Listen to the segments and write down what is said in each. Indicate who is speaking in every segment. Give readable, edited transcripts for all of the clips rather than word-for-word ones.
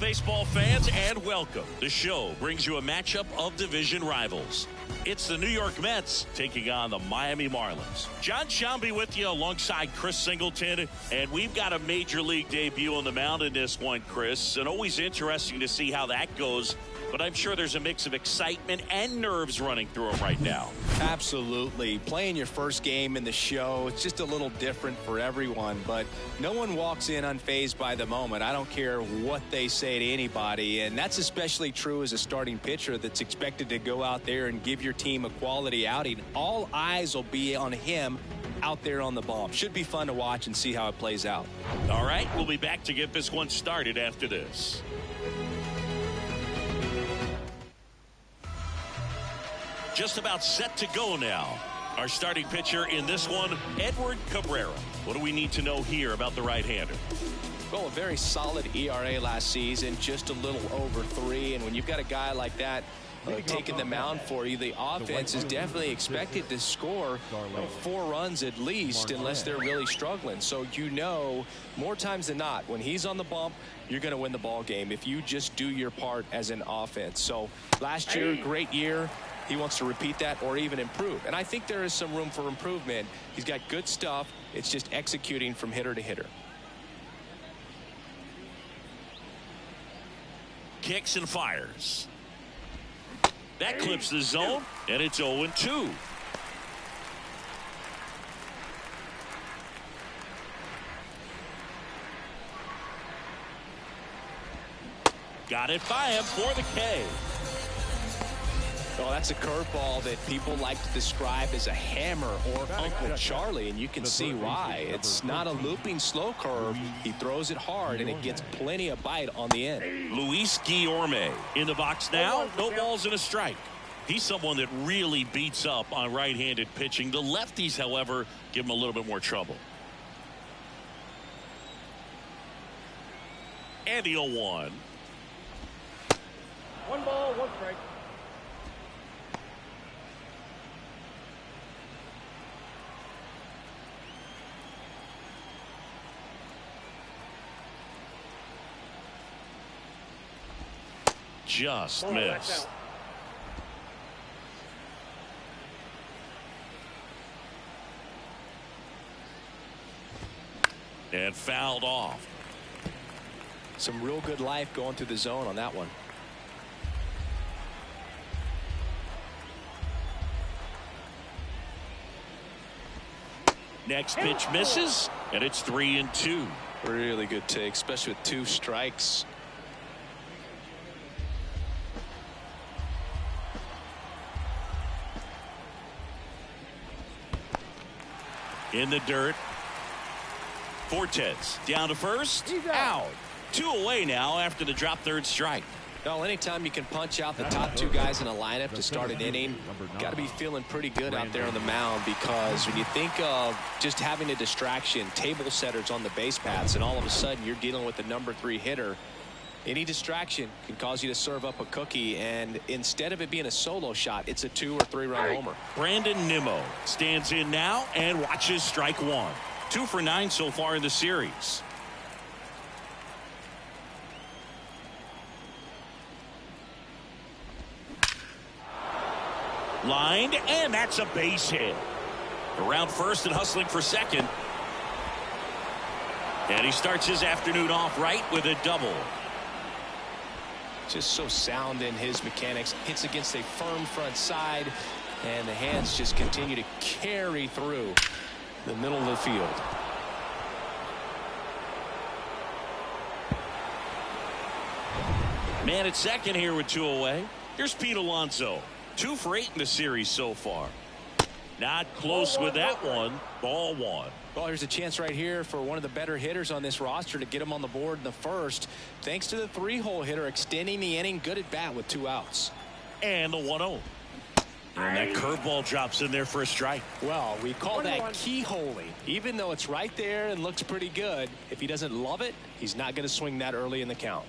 Speaker 1: baseball fans, and welcome. The show brings you a matchup of division rivals. It's the New York Mets taking on the Miami Marlins. John Shambi with you alongside Chris Singleton, and we've got a major league debut on the mound in this one, Chris, and always interesting to see how that goes. But I'm sure there's a mix of excitement and nerves running through him right now.
Speaker 2: Absolutely. Playing your first game in the show, it's just a little different for everyone, but no one walks in unfazed by the moment. I don't care what they say to anybody, and that's especially true as a starting pitcher that's expected to go out there and give your team a quality outing. All eyes will be on him out there on the bump. Should be fun to watch and see how it plays out.
Speaker 1: All right, we'll be back to get this one started after this. Just about set to go now. Our starting pitcher in this one, Edward Cabrera. What do we need to know here about the right-hander?
Speaker 2: Well, a very solid ERA last season, just a little over 3. And when you've got a guy like that taking the mound for you, the offense is definitely expected to score 4 runs at least, unless they're really struggling. So you know, more times than not, when he's on the bump, you're going to win the ball game if you just do your part as an offense. So last year, great year. He wants to repeat that or even improve. And I think there is some room for improvement. He's got good stuff. It's just executing from hitter to hitter.
Speaker 1: Kicks and fires. That clips the zone, and it's 0-2. Got it by him for the K.
Speaker 2: Oh, that's a curveball that people like to describe as a hammer or Uncle Charlie, and you can see why. It's not a looping slow curve. He throws it hard, and it gets plenty of bite on the end.
Speaker 1: Luis Guillorme in the box now. No balls and a strike. He's someone that really beats up on right-handed pitching. The lefties, however, give him a little bit more trouble. And the 0-1.
Speaker 3: 1 ball, 1 strike.
Speaker 1: Just missed. And fouled off.
Speaker 2: Some real good life going through the zone on that one.
Speaker 1: Next pitch misses, and it's 3-2.
Speaker 2: Really good take, especially with 2 strikes.
Speaker 1: In the dirt. Fortes down to first. Out. 2 away now after the drop third strike.
Speaker 2: Well, anytime you can punch out the top 2 guys in a lineup to start an inning, got to be feeling pretty good out there on the mound, because when you think of just having a distraction, table setters on the base paths, and all of a sudden you're dealing with the number 3 hitter, any distraction can cause you to serve up a cookie, and instead of it being a solo shot, it's a 2 or 3 run homer.
Speaker 1: Brandon Nimmo stands in now and watches strike 1. 2 for 9 so far in the series. Lined, and that's a base hit. Around first and hustling for second. And he starts his afternoon off right with a double.
Speaker 2: Just so sound in his mechanics. Hits against a firm front side, and the hands just continue to carry through the middle of the field.
Speaker 1: Man at second here with 2 away. Here's Pete Alonso. 2 for 8 in the series so far. Not close with that one. Ball 1.
Speaker 2: Well, there's a chance right here for one of the better hitters on this roster to get him on the board in the first, thanks to the 3-hole hitter extending the inning. Good at bat with 2 outs.
Speaker 1: And the 1-0. And that curveball drops in there for a strike.
Speaker 2: Well, we call that keyholing. Even though it's right there and looks pretty good, if he doesn't love it, he's not going to swing that early in the count.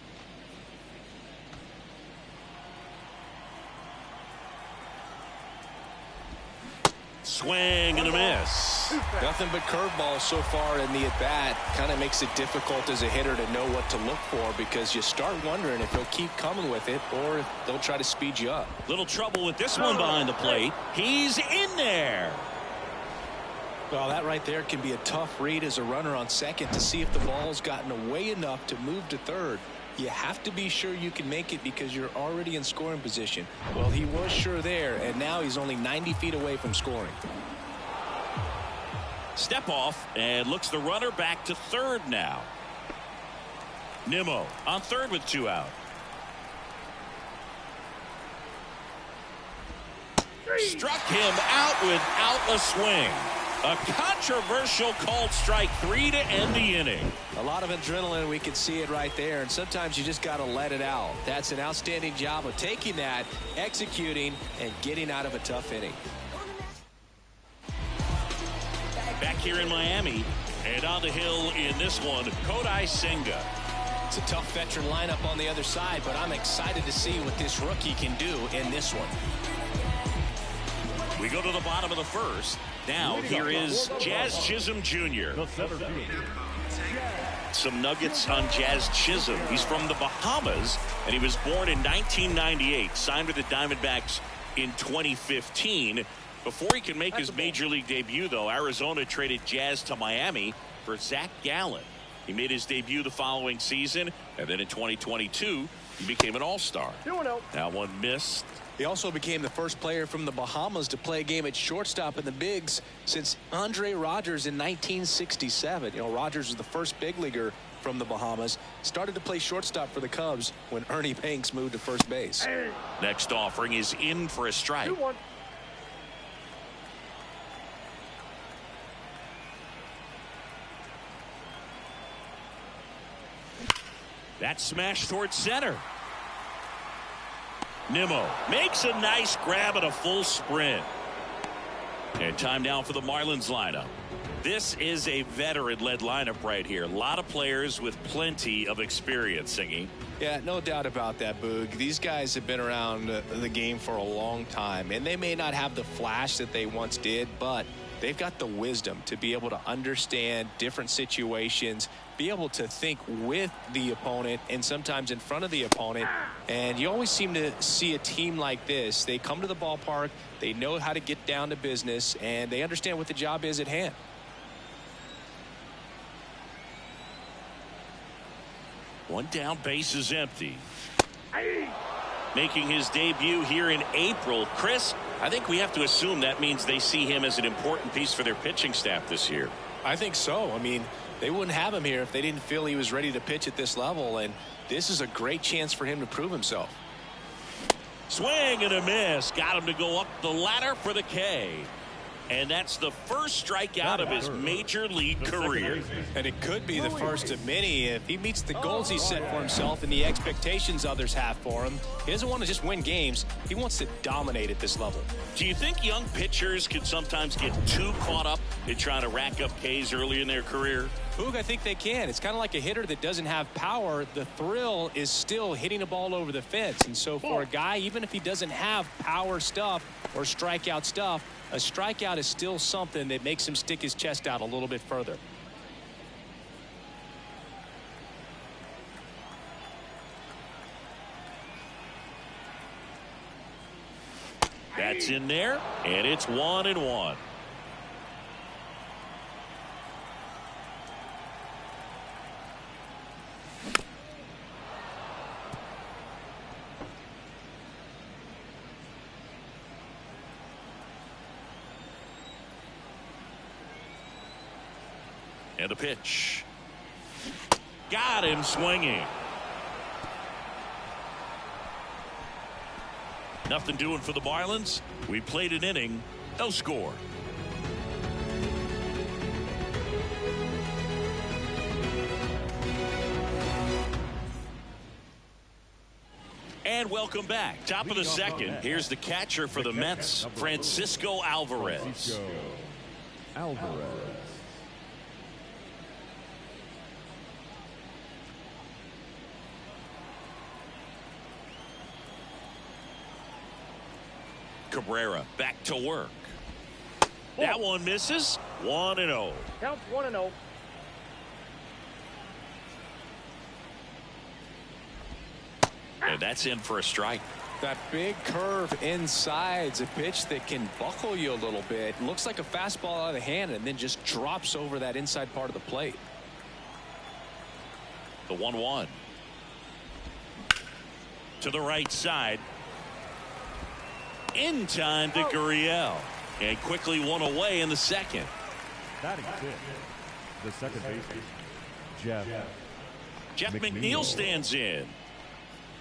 Speaker 1: Swing and a miss.
Speaker 2: Nothing but curveballs so far in the at-bat. Kind of makes it difficult as a hitter to know what to look for, because you start wondering if he'll keep coming with it or if they'll try to speed you up.
Speaker 1: Little trouble with this one behind the plate. He's in there.
Speaker 2: Well, that right there can be a tough read as a runner on second to see if the ball's gotten away enough to move to third. You have to be sure you can make it because you're already in scoring position. Well, he was sure there, and now he's only 90 feet away from scoring.
Speaker 1: Step off, and looks the runner back to third now. Nimmo on third with 2 out. Struck him out without a swing. A controversial called strike 3 to end the inning.
Speaker 2: A lot of adrenaline, we can see it right there, and sometimes you just got to let it out. That's an outstanding job of taking that, executing, and getting out of a tough inning.
Speaker 1: Back here in Miami, and on the hill in this one, Kodai Senga.
Speaker 2: It's a tough veteran lineup on the other side, but I'm excited to see what this rookie can do in this one.
Speaker 1: We go to the bottom of the first. Now here is Jazz Chisholm Jr. Some nuggets on Jazz Chisholm. He's from the Bahamas, and he was born in 1998. Signed with the Diamondbacks in 2015. Before he can make his major league debut, though, Arizona traded Jazz to Miami for Zach Gallen. He made his debut the following season, and then in 2022, he became an all-star. Now one missed.
Speaker 2: He also became the first player from the Bahamas to play a game at shortstop in the bigs since Andre Rogers in 1967. You know, Rogers was the first big leaguer from the Bahamas. Started to play shortstop for the Cubs when Ernie Banks moved to first base.
Speaker 1: Next offering is in for a strike. That smash towards center. Nimmo makes a nice grab at a full sprint. And time now for the Marlins lineup. This is a veteran-led lineup right here. A lot of players with plenty of experience, Singy.
Speaker 2: Yeah, no doubt about that, Boog. These guys have been around the game for a long time, and they may not have the flash that they once did, but they've got the wisdom to be able to understand different situations, be able to think with the opponent and sometimes in front of the opponent. And you always seem to see a team like this. They come to the ballpark, they know how to get down to business, and they understand what the job is at hand.
Speaker 1: One down, base is empty. Making his debut here in April. Chris, I think we have to assume that means they see him as an important piece for their pitching staff this year.
Speaker 2: I think so. I mean, they wouldn't have him here if they didn't feel he was ready to pitch at this level, and this is a great chance for him to prove himself.
Speaker 1: Swing and a miss. Got him to go up the ladder for the K. And that's the first strikeout of his major league career.
Speaker 2: And it could be the first of many if he meets the goals he set for himself and the expectations others have for him. He doesn't want to just win games. He wants to dominate at this level.
Speaker 1: Do you think young pitchers can sometimes get too caught up in trying to rack up Ks early in their career?
Speaker 2: Boog, I think they can. It's kind of like a hitter that doesn't have power. The thrill is still hitting a ball over the fence. And so for a guy, even if he doesn't have power stuff or strikeout stuff, a strikeout is still something that makes him stick his chest out a little bit further.
Speaker 1: That's in there, and it's 1-1. And the pitch. Got him swinging. Nothing doing for the Marlins. We played an inning, no score. And welcome back. Top of the second. Here's the catcher for the Mets, Francisco Alvarez. Cabrera back to work. That one misses. 1-0.
Speaker 3: Counts 1-0.
Speaker 1: And that's in for a strike.
Speaker 2: That big curve inside's a pitch that can buckle you a little bit. Looks like a fastball out of the hand and then just drops over that inside part of the plate.
Speaker 1: The 1-1. To the right side. In time to Gurriel. And quickly one away in the second.
Speaker 4: Batting fifth, the second baseman,
Speaker 1: Jeff McNeil stands in.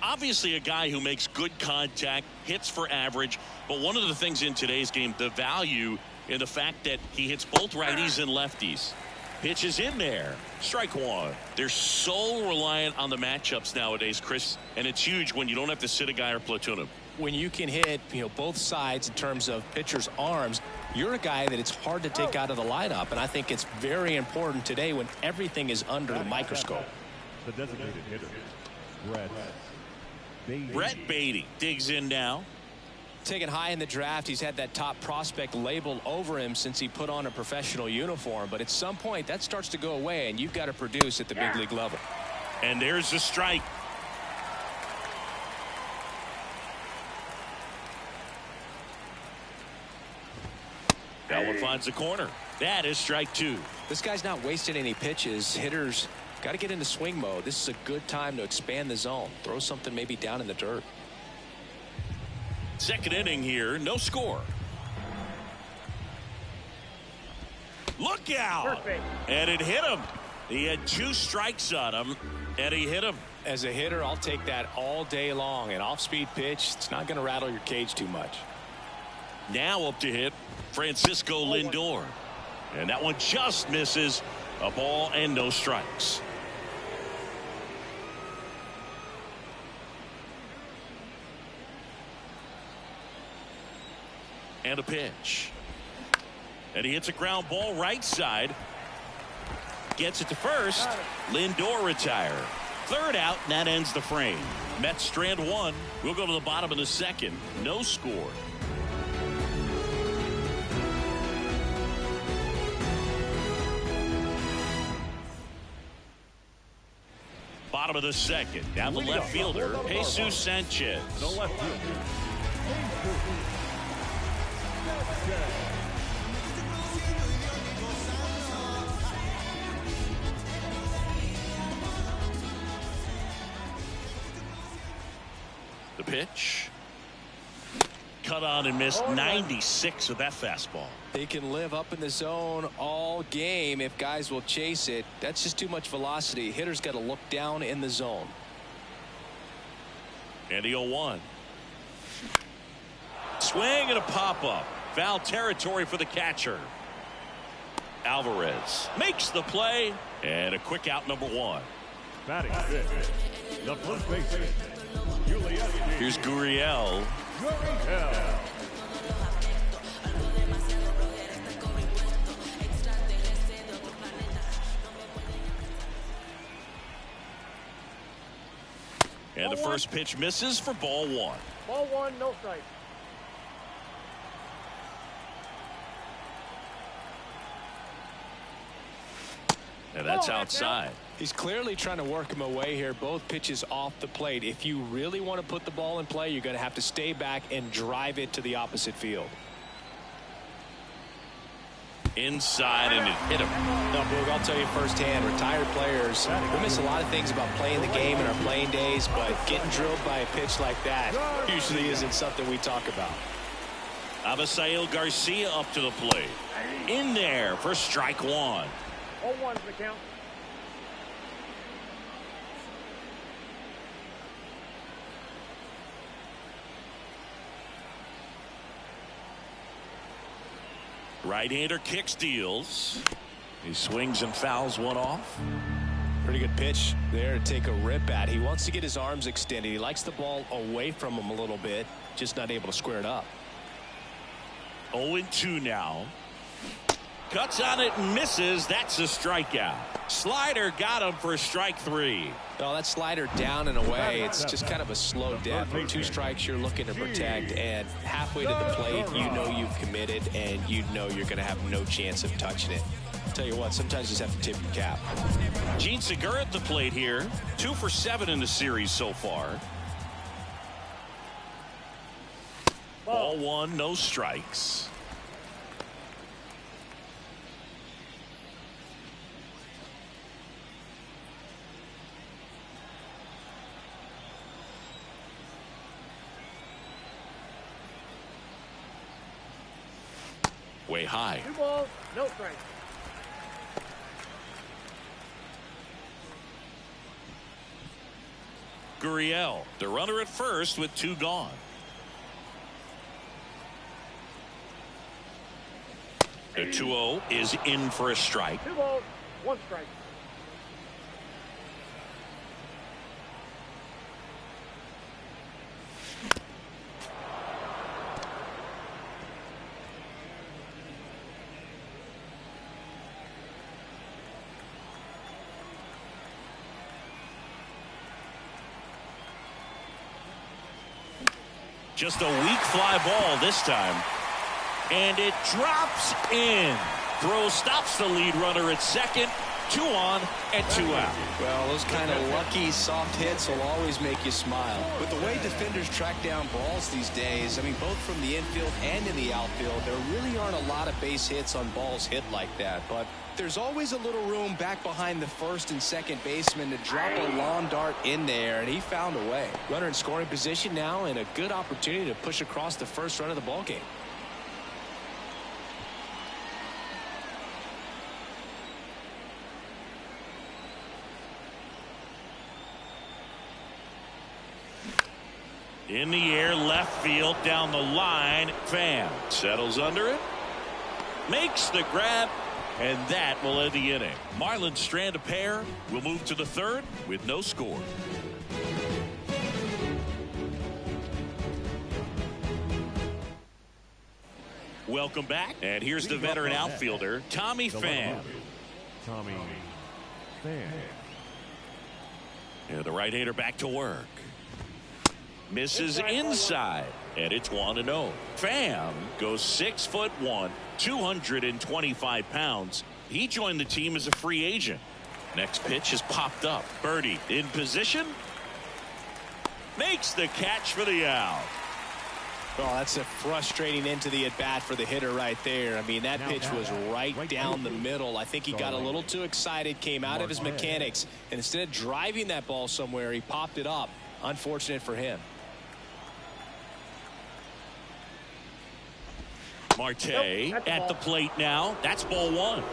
Speaker 1: Obviously a guy who makes good contact, hits for average, but one of the things in today's game, the value in the fact that he hits both righties and lefties. Pitches in there. Strike one. They're so reliant on the matchups nowadays, Chris, and it's huge when you don't have to sit a guy or platoon him.
Speaker 2: When you can hit, both sides in terms of pitchers' arms, you're a guy that it's hard to take out of the lineup, and I think it's very important today when everything is under the microscope.
Speaker 4: The designated hitter,
Speaker 1: Brett Beatty digs in now.
Speaker 2: Taken high in the draft, he's had that top prospect label over him since he put on a professional uniform, but at some point that starts to go away and you've got to produce at the big league level.
Speaker 1: And there's the strike. That one finds the corner. That is strike two.
Speaker 2: This guy's not wasting any pitches. Hitters got to get into swing mode. This is a good time to expand the zone. Throw something maybe down in the dirt.
Speaker 1: Second inning here, no score. Look out! And it hit him. He had 2 strikes on him, and he hit him.
Speaker 2: As a hitter, I'll take that all day long. An off-speed pitch, it's not going to rattle your cage too much.
Speaker 1: Now up to hit Francisco Lindor. And that one just misses. A ball and no strikes. And a pitch. And he hits a ground ball right side. Gets it to first. Lindor retire. Third out, and that ends the frame. Mets strand one. We'll go to the bottom of the second. No score. Bottom of the second. Down the left fielder, Jesus Sanchez.
Speaker 4: The left fielder,
Speaker 1: The pitch. Cut on and missed. 96 of that fastball.
Speaker 2: They can live up in the zone all game if guys will chase it. That's just too much velocity. Hitters got to look down in the zone.
Speaker 1: And the 0-1. Swing and a pop-up. Foul territory for the catcher. Alvarez makes the play, and a quick out, number 1.
Speaker 4: batting fifth, the first baseman,
Speaker 1: Here's Gurriel. And the first pitch misses for ball 1.
Speaker 3: Ball 1, no strike.
Speaker 1: And that's outside.
Speaker 2: He's clearly trying to work him away here. Both pitches off the plate. If you really want to put the ball in play, you're going to have to stay back and drive it to the opposite field.
Speaker 1: Inside, and it hit him.
Speaker 2: No, Boog, I'll tell you firsthand, retired players, we miss a lot of things about playing the game in our playing days, but getting drilled by a pitch like that usually isn't something we talk about.
Speaker 1: Avisail Garcia up to the plate. In there for strike 1.
Speaker 3: 0-1 for the count.
Speaker 1: Right-hander kick steals. He swings and fouls one off.
Speaker 2: Pretty good pitch there to take a rip at. He wants to get his arms extended. He likes the ball away from him a little bit, just not able to square it up.
Speaker 1: 0-2 now. Cuts on it and misses. That's a strikeout. Slider got him for strike 3.
Speaker 2: Well, that slider down and away, it's just kind of a slow death. 2 strikes you're looking to protect, and halfway to the plate, you know you've committed, and you know you're going to have no chance of touching it. I'll tell you what, sometimes you just have to tip your cap.
Speaker 1: Gene Segura at the plate here. 2 for 7 in the series so far. Ball 1, no strikes. Way high.
Speaker 3: 2 balls, no strikes.
Speaker 1: Gurriel, the runner at first with 2 gone. The 2-0 is in for a strike.
Speaker 3: 2 balls, 1 strike.
Speaker 1: Just a weak fly ball this time. And it drops in. Throw stops the lead runner at second. 2 on and 2 out.
Speaker 2: Well, those kind of lucky soft hits will always make you smile. With the way defenders track down balls these days, I mean, both from the infield and in the outfield, there really aren't a lot of base hits on balls hit like that. But there's always a little room back behind the first and second baseman to drop a long dart in there, and he found a way. Runner in scoring position now, and a good opportunity to push across the first run of the ball game.
Speaker 1: In the air, left field, down the line. Pham settles under it. Makes the grab. And that will end the inning. Marlins strand a pair. We'll move to the 3rd with no score. Welcome back. And here's the veteran outfielder, Tommy Pham.
Speaker 4: Tommy Pham.
Speaker 1: And the right-hander back to work. Misses inside, and it's 1-0. Pham goes 6'1", 225 pounds. He joined the team as a free agent. Next pitch has popped up. Birdie in position. Makes the catch for the out.
Speaker 2: Well, that's a frustrating end to the at-bat for the hitter right there. I mean, that pitch was right down the middle. I think he got a little too excited, came out of his mechanics, and instead of driving that ball somewhere, he popped it up. Unfortunate for him.
Speaker 1: Marte at the plate now. That's ball 1.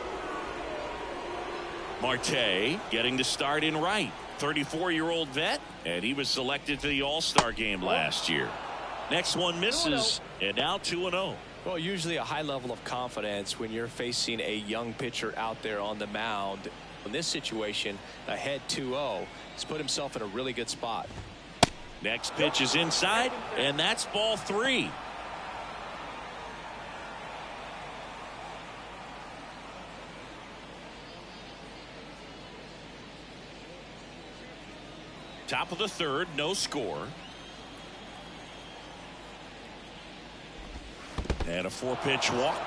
Speaker 1: Marte getting the start in right. 34-year-old vet, and he was selected to the All-Star game last year. Next one misses, and now 2-0.
Speaker 2: Well, usually a high level of confidence when you're facing a young pitcher out there on the mound. In this situation, ahead 2-0, he's put himself in a really good spot.
Speaker 1: Next pitch is inside, and that's ball 3. Top of the 3rd, no score. And a 4-pitch walk.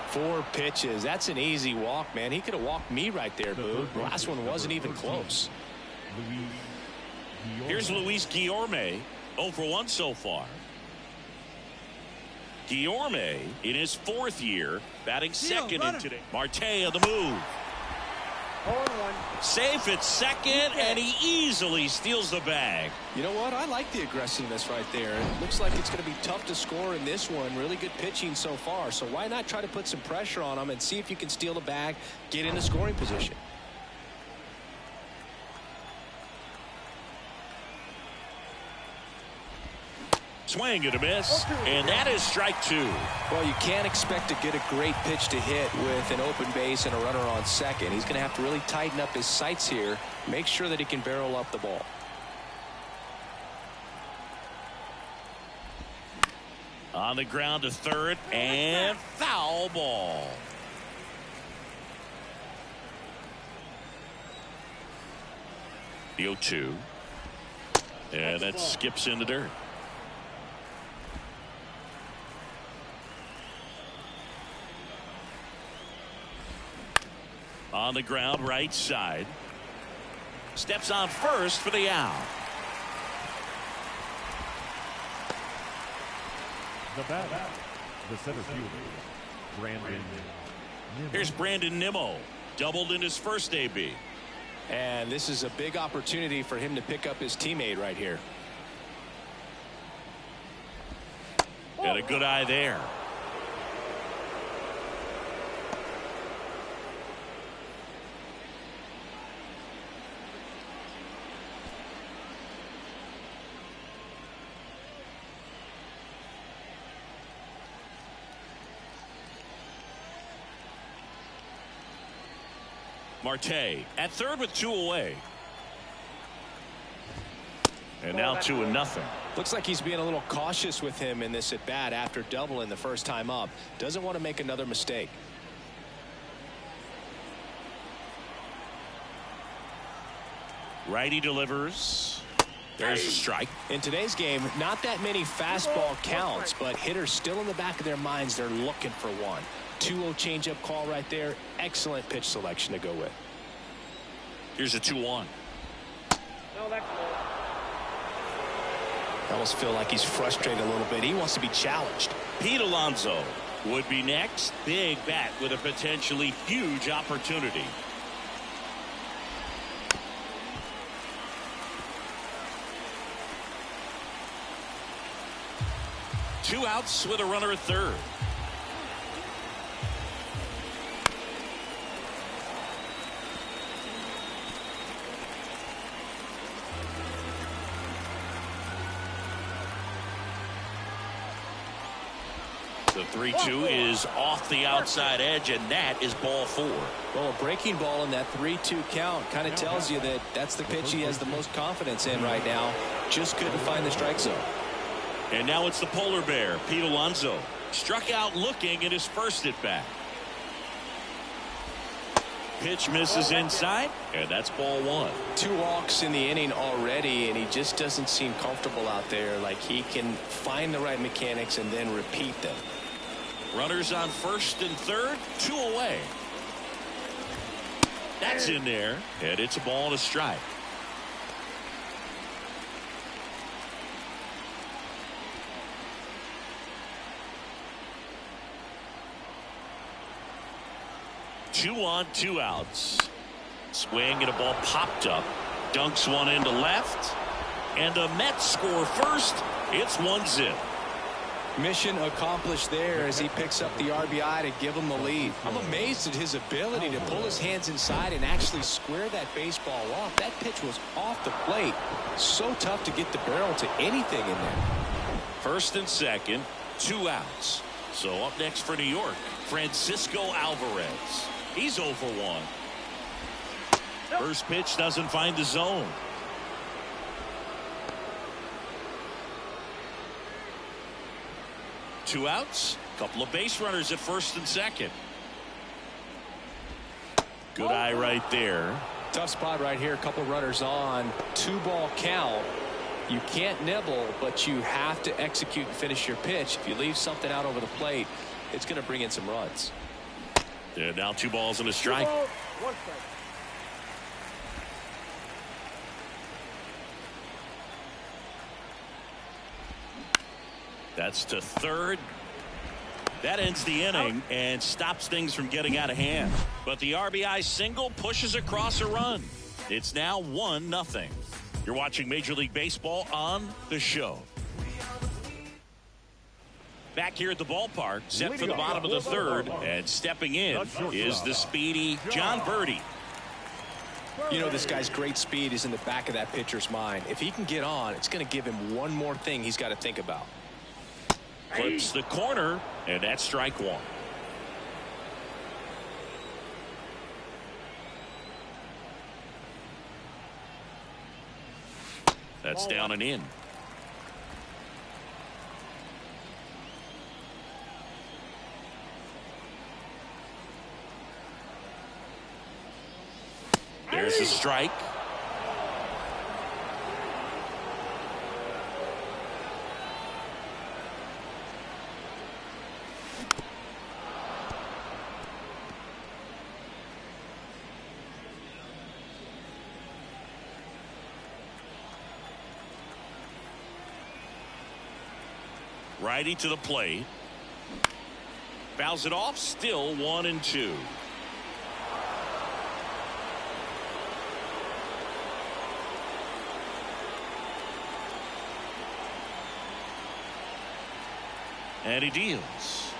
Speaker 2: 4 pitches. That's an easy walk, man. He could have walked me right there, Boo. The last one wasn't even close.
Speaker 1: Here's Luis Guillorme, 0 for 1 so far. Guillorme in his 4th year, batting second in today. Marte on the move.
Speaker 3: 0-1.
Speaker 1: Safe at second, and he easily steals the bag.
Speaker 2: You know what? I like the aggressiveness right there. It looks like it's going to be tough to score in this one. Really good pitching so far. So why not try to put some pressure on him and see if you can steal the bag, get into scoring position.
Speaker 1: Swing and a miss, and that is strike 2.
Speaker 2: Well, you can't expect to get a great pitch to hit with an open base and a runner on second. He's going to have to really tighten up his sights here, make sure that he can barrel up the ball.
Speaker 1: On the ground to 3rd, and foul ball. The 0-2. And that skips in the dirt. On the ground, right side. Steps on first for the out.
Speaker 4: The batter, the center fielder, Brandon Nimmo.
Speaker 1: Here's Brandon Nimmo. Doubled in his first AB.
Speaker 2: And this is a big opportunity for him to pick up his teammate right here.
Speaker 1: And a good eye there. Marte at third with 2 away. And now 2-0.
Speaker 2: Looks like he's being a little cautious with him in this at bat after doubling the first time up. Doesn't want to make another mistake.
Speaker 1: Righty delivers. There's a strike.
Speaker 2: In today's game, not that many fastball counts, but hitters still in the back of their minds, they're looking for one. 2-0 changeup call right there. Excellent pitch selection to go with.
Speaker 1: Here's a 2-1.
Speaker 3: No, that's low.
Speaker 2: I almost feel like he's frustrated a little bit. He wants to be challenged.
Speaker 1: Pete Alonso would be next. Big bat with a potentially huge opportunity. Two outs with a runner at third. The 3-2 is off the outside edge, and that is ball 4.
Speaker 2: Well, a breaking ball in that 3-2 count kind of tells you that that's the pitch he has the most confidence in right now. Just couldn't find the strike zone.
Speaker 1: And now it's the polar bear, Pete Alonso. Struck out looking in his first at bat. Pitch misses inside, and that's ball 1.
Speaker 2: 2 walks in the inning already, and he just doesn't seem comfortable out there. Like he can find the right mechanics and then repeat them.
Speaker 1: Runners on first and third, 2 away. That's in there, and it's a ball and a strike. Two on, 2 outs. Swing and a ball popped up. Dunks one into left. And the Mets score first. It's 1-0.
Speaker 2: Mission accomplished there as he picks up the RBI to give him the lead. I'm amazed at his ability to pull his hands inside and actually square that baseball off. That pitch was off the plate. So tough to get the barrel to anything in there.
Speaker 1: First and second, 2 outs. So up next for New York, Francisco Alvarez. He's 0 for 1. First pitch doesn't find the zone. Two outs, couple of base runners at first and second. Good eye right there.
Speaker 2: Tough spot right here. A couple runners on. 2-ball count. You can't nibble, but you have to execute and finish your pitch. If you leave something out over the plate, it's going to bring in some runs.
Speaker 1: And now 2 balls and a strike.
Speaker 3: 1 strike.
Speaker 1: That's to third. That ends the inning and stops things from getting out of hand. But the RBI single pushes across a run. It's now 1-0. You're watching Major League Baseball on The Show. Back here at the ballpark, set for the bottom of the third, and stepping in is the speedy John Birdie.
Speaker 2: You know, this guy's great speed is in the back of that pitcher's mind. If he can get on, it's going to give him one more thing he's got to think about.
Speaker 1: Clips the corner, and that's strike 1. That's down and in. There's a strike. Righty to the plate. Fouls it off. Still 1-2. And he deals.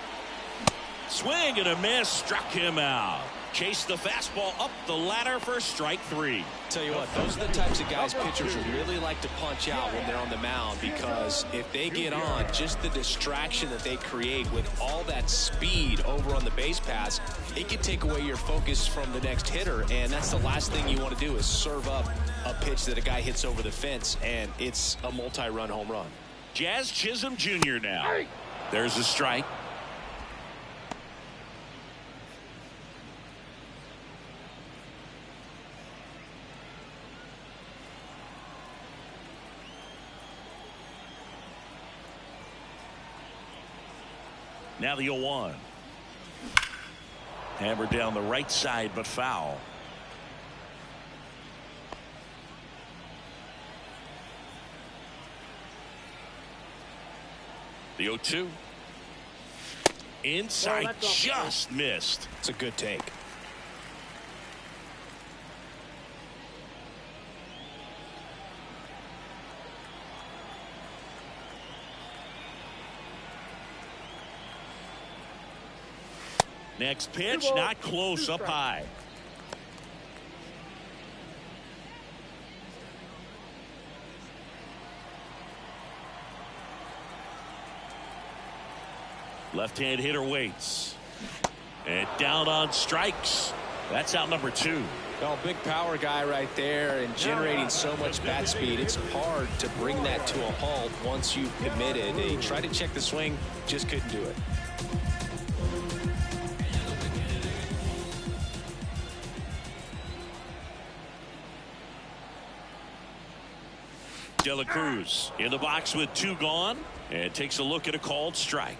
Speaker 1: Swing and a miss. Struck him out. Chased the fastball up the ladder for strike 3.
Speaker 2: Tell you what, those are the types of guys pitchers really like to punch out when they're on the mound, because if they get on, just the distraction that they create with all that speed over on the base pass, it can take away your focus from the next hitter, and that's the last thing you want to do is serve up a pitch that a guy hits over the fence, and it's a multi-run home run.
Speaker 1: Jazz Chisholm Jr. now. There's a strike. Now the 0-1. Hammered down the right side, but foul. The 0-2. Inside, just missed.
Speaker 2: It's a good take.
Speaker 1: Next pitch, not close, up high. Left-hand hitter waits. And down on strikes. That's out number 2.
Speaker 2: Well, big power guy right there and generating so much bat speed. It's hard to bring that to a halt once you've committed. He tried to check the swing, just couldn't do it.
Speaker 1: De La Cruz in the box with 2 gone and takes a look at a called strike.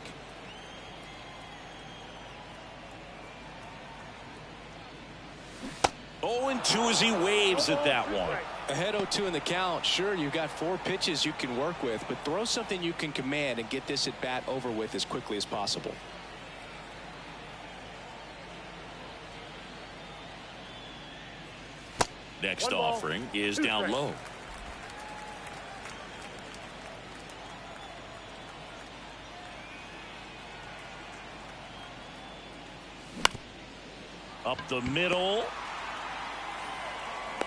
Speaker 1: Oh, and 2 as he waves at that one.
Speaker 2: Ahead 0-2 in the count. Sure, you've got 4 pitches you can work with, but throw something you can command and get this at bat over with as quickly as possible.
Speaker 1: Next offering is down low. Up the middle.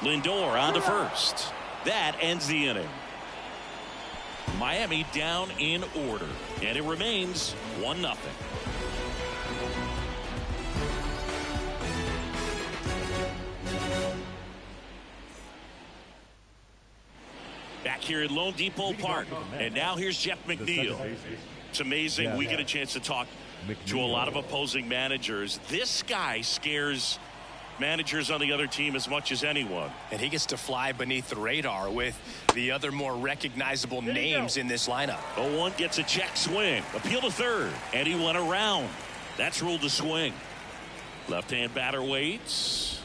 Speaker 1: Lindor on to first. That ends the inning. Miami down in order, and it remains 1-0. Back here at Lone Depot Park, and now here's Jeff McNeil. It's amazing. We get a chance to talk to a lot of opposing managers. This guy scares managers on the other team as much as anyone.
Speaker 2: And he gets to fly beneath the radar with the other more recognizable names in this lineup.
Speaker 1: 0-1 gets a check swing. Appeal to third. And he went around. That's ruled a swing. Left-hand batter waits.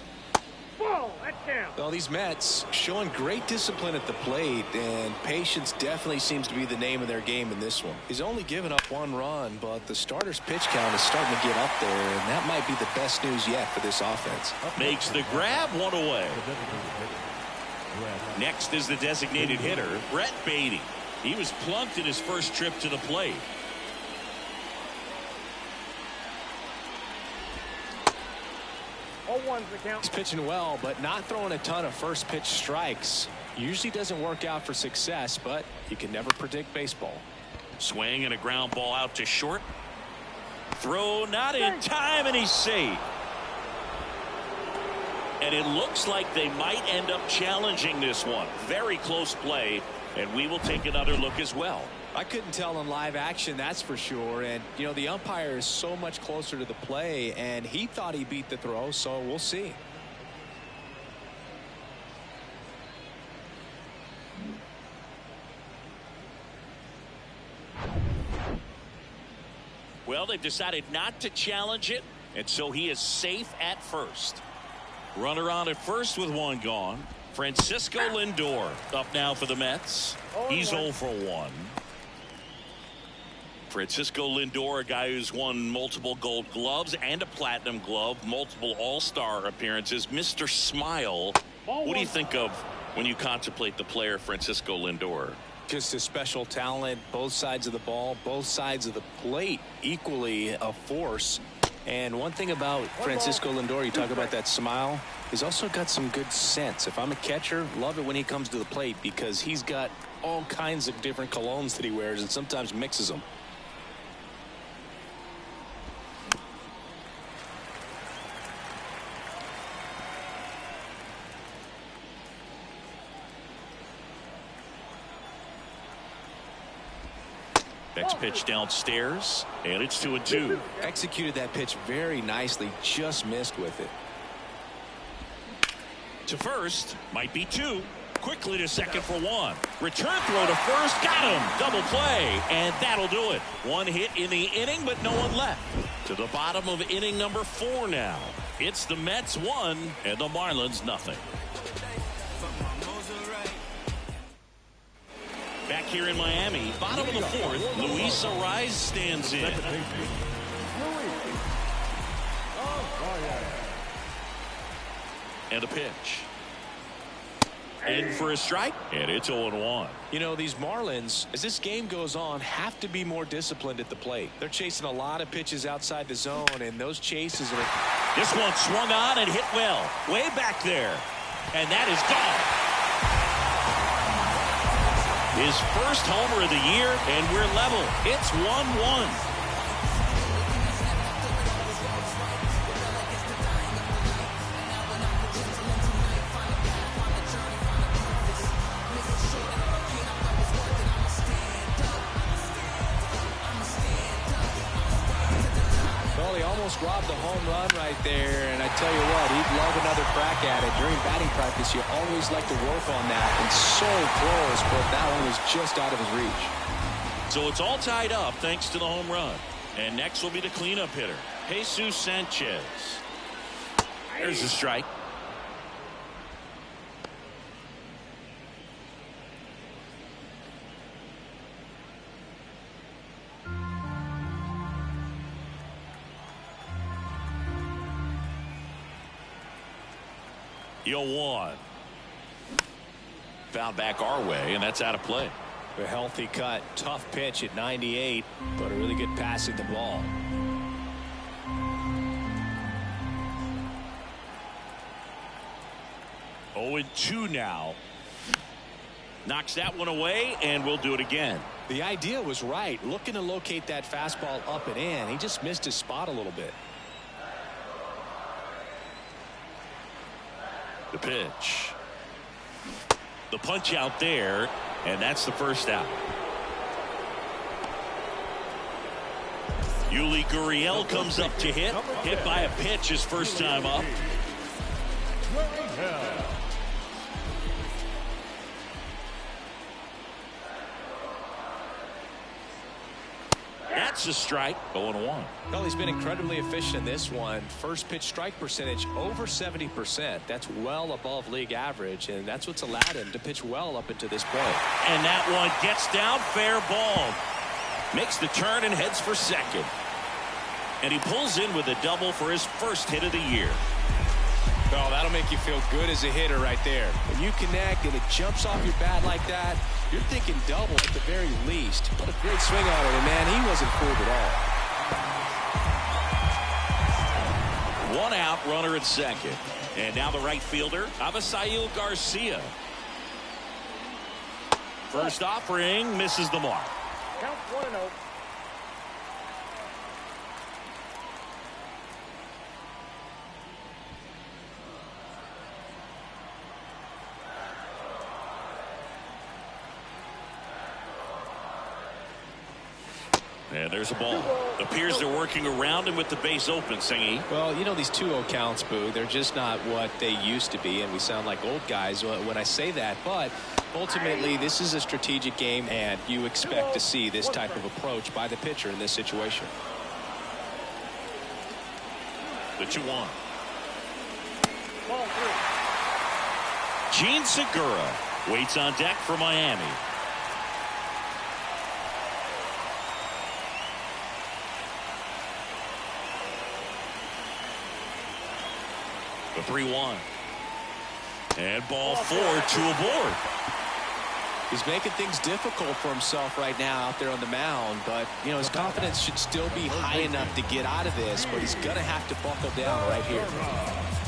Speaker 3: That's down.
Speaker 2: Well, these Mets showing great discipline at the plate, and patience definitely seems to be the name of their game in this one. He's only given up 1 run, but the starter's pitch count is starting to get up there, and that might be the best news yet for this offense.
Speaker 1: Makes the grab, 1 away. Next is the designated hitter, Brett Beatty. He was plunked in his first trip to the plate.
Speaker 2: He's pitching well, but not throwing a ton of first pitch strikes. Usually doesn't work out for success, but you can never predict baseball.
Speaker 1: Swing and a ground ball out to short. Throw not in time, and he's safe. And it looks like they might end up challenging this one. Very close play, and we will take another look as well.
Speaker 2: I couldn't tell in live action, that's for sure. And, you know, the umpire is so much closer to the play, and he thought he beat the throw, so we'll see.
Speaker 1: Well, they've decided not to challenge it, and so he is safe at first. Runner on at first with 1 gone. Francisco Lindor up now for the Mets. He's 0 for 1. Francisco Lindor, a guy who's won multiple Gold Gloves and a Platinum Glove, multiple All-Star appearances. Mr. Smile. What do you think of when you contemplate the player Francisco Lindor?
Speaker 2: Just a special talent, both sides of the ball, both sides of the plate, equally a force. And one thing about Francisco Lindor, you talk about that smile, he's also got some good sense. If I'm a catcher, love it when he comes to the plate because he's got all kinds of different colognes that he wears and sometimes mixes them.
Speaker 1: Next pitch downstairs, and it's 2-2.
Speaker 2: Executed that pitch very nicely, just missed with it.
Speaker 1: To first, might be 2. Quickly to second for 1. Return throw to first, got him. Double play, and that'll do it. 1 hit in the inning, but no one left. To the bottom of inning number 4 now. It's the Mets 1 and the Marlins nothing. Back here in Miami, bottom of the 4th, Luis Arraez stands in. And a pitch. In for a strike, and it's 0-1.
Speaker 2: You know, these Marlins, as this game goes on, have to be more disciplined at the plate. They're chasing a lot of pitches outside the zone, and those chases are...
Speaker 1: This one swung on and hit well. Way back there. And that is gone. His first homer of the year, and we're level. It's 1-1.
Speaker 2: Well, he almost robbed the home run right there, and I tell you what, he'd love another crack at it. During batting practice, you always like to work on that, and so close, but that one was just out of his reach.
Speaker 1: So it's all tied up thanks to the home run. And next will be the cleanup hitter, Jesus Sanchez. There's a strike. The 0-1. Found back our way, and that's out of play.
Speaker 2: A healthy cut, tough pitch at 98, but a really good pass at the ball.
Speaker 1: Oh, 0-2 now. Knocks that one away, and we'll do it again.
Speaker 2: The idea was right, looking to locate that fastball up and in. He just missed his spot a little bit.
Speaker 1: The pitch. The punch out there, and that's the first out. Yuli Gurriel comes up to hit. Hit by a pitch his first time up. That's a strike. 0-1.
Speaker 2: Well, he's been incredibly efficient in this one. First pitch strike percentage over 70%. That's well above league average, and that's what's allowed him to pitch well up until this point.
Speaker 1: And that one gets down, fair ball. Makes the turn and heads for second. And he pulls in with a double for his first hit of the year.
Speaker 2: Well, that'll make you feel good as a hitter right there. When you connect and it jumps off your bat like that, you're thinking double at the very least. What a great swing on it, and man, he wasn't fooled at
Speaker 1: all. 1 out, runner at second. And now the right fielder, Avisail Garcia. First offering misses the mark.
Speaker 3: Count 1-0.
Speaker 1: And there's a ball. Appears they're working around him with the base open, Singy.
Speaker 2: Well, you know, these 2-0 counts, Boo, they're just not what they used to be, and we sound like old guys when I say that. But ultimately, this is a strategic game, and you expect to see this type of approach by the pitcher in this situation.
Speaker 1: The 2-1.
Speaker 3: Ball 3.
Speaker 1: Gene Segura waits on deck for Miami. The 3-1. And ball 4, 2 aboard.
Speaker 2: He's making things difficult for himself right now out there on the mound, but you know his confidence should still be high enough to get out of this, but he's gonna have to buckle down right here.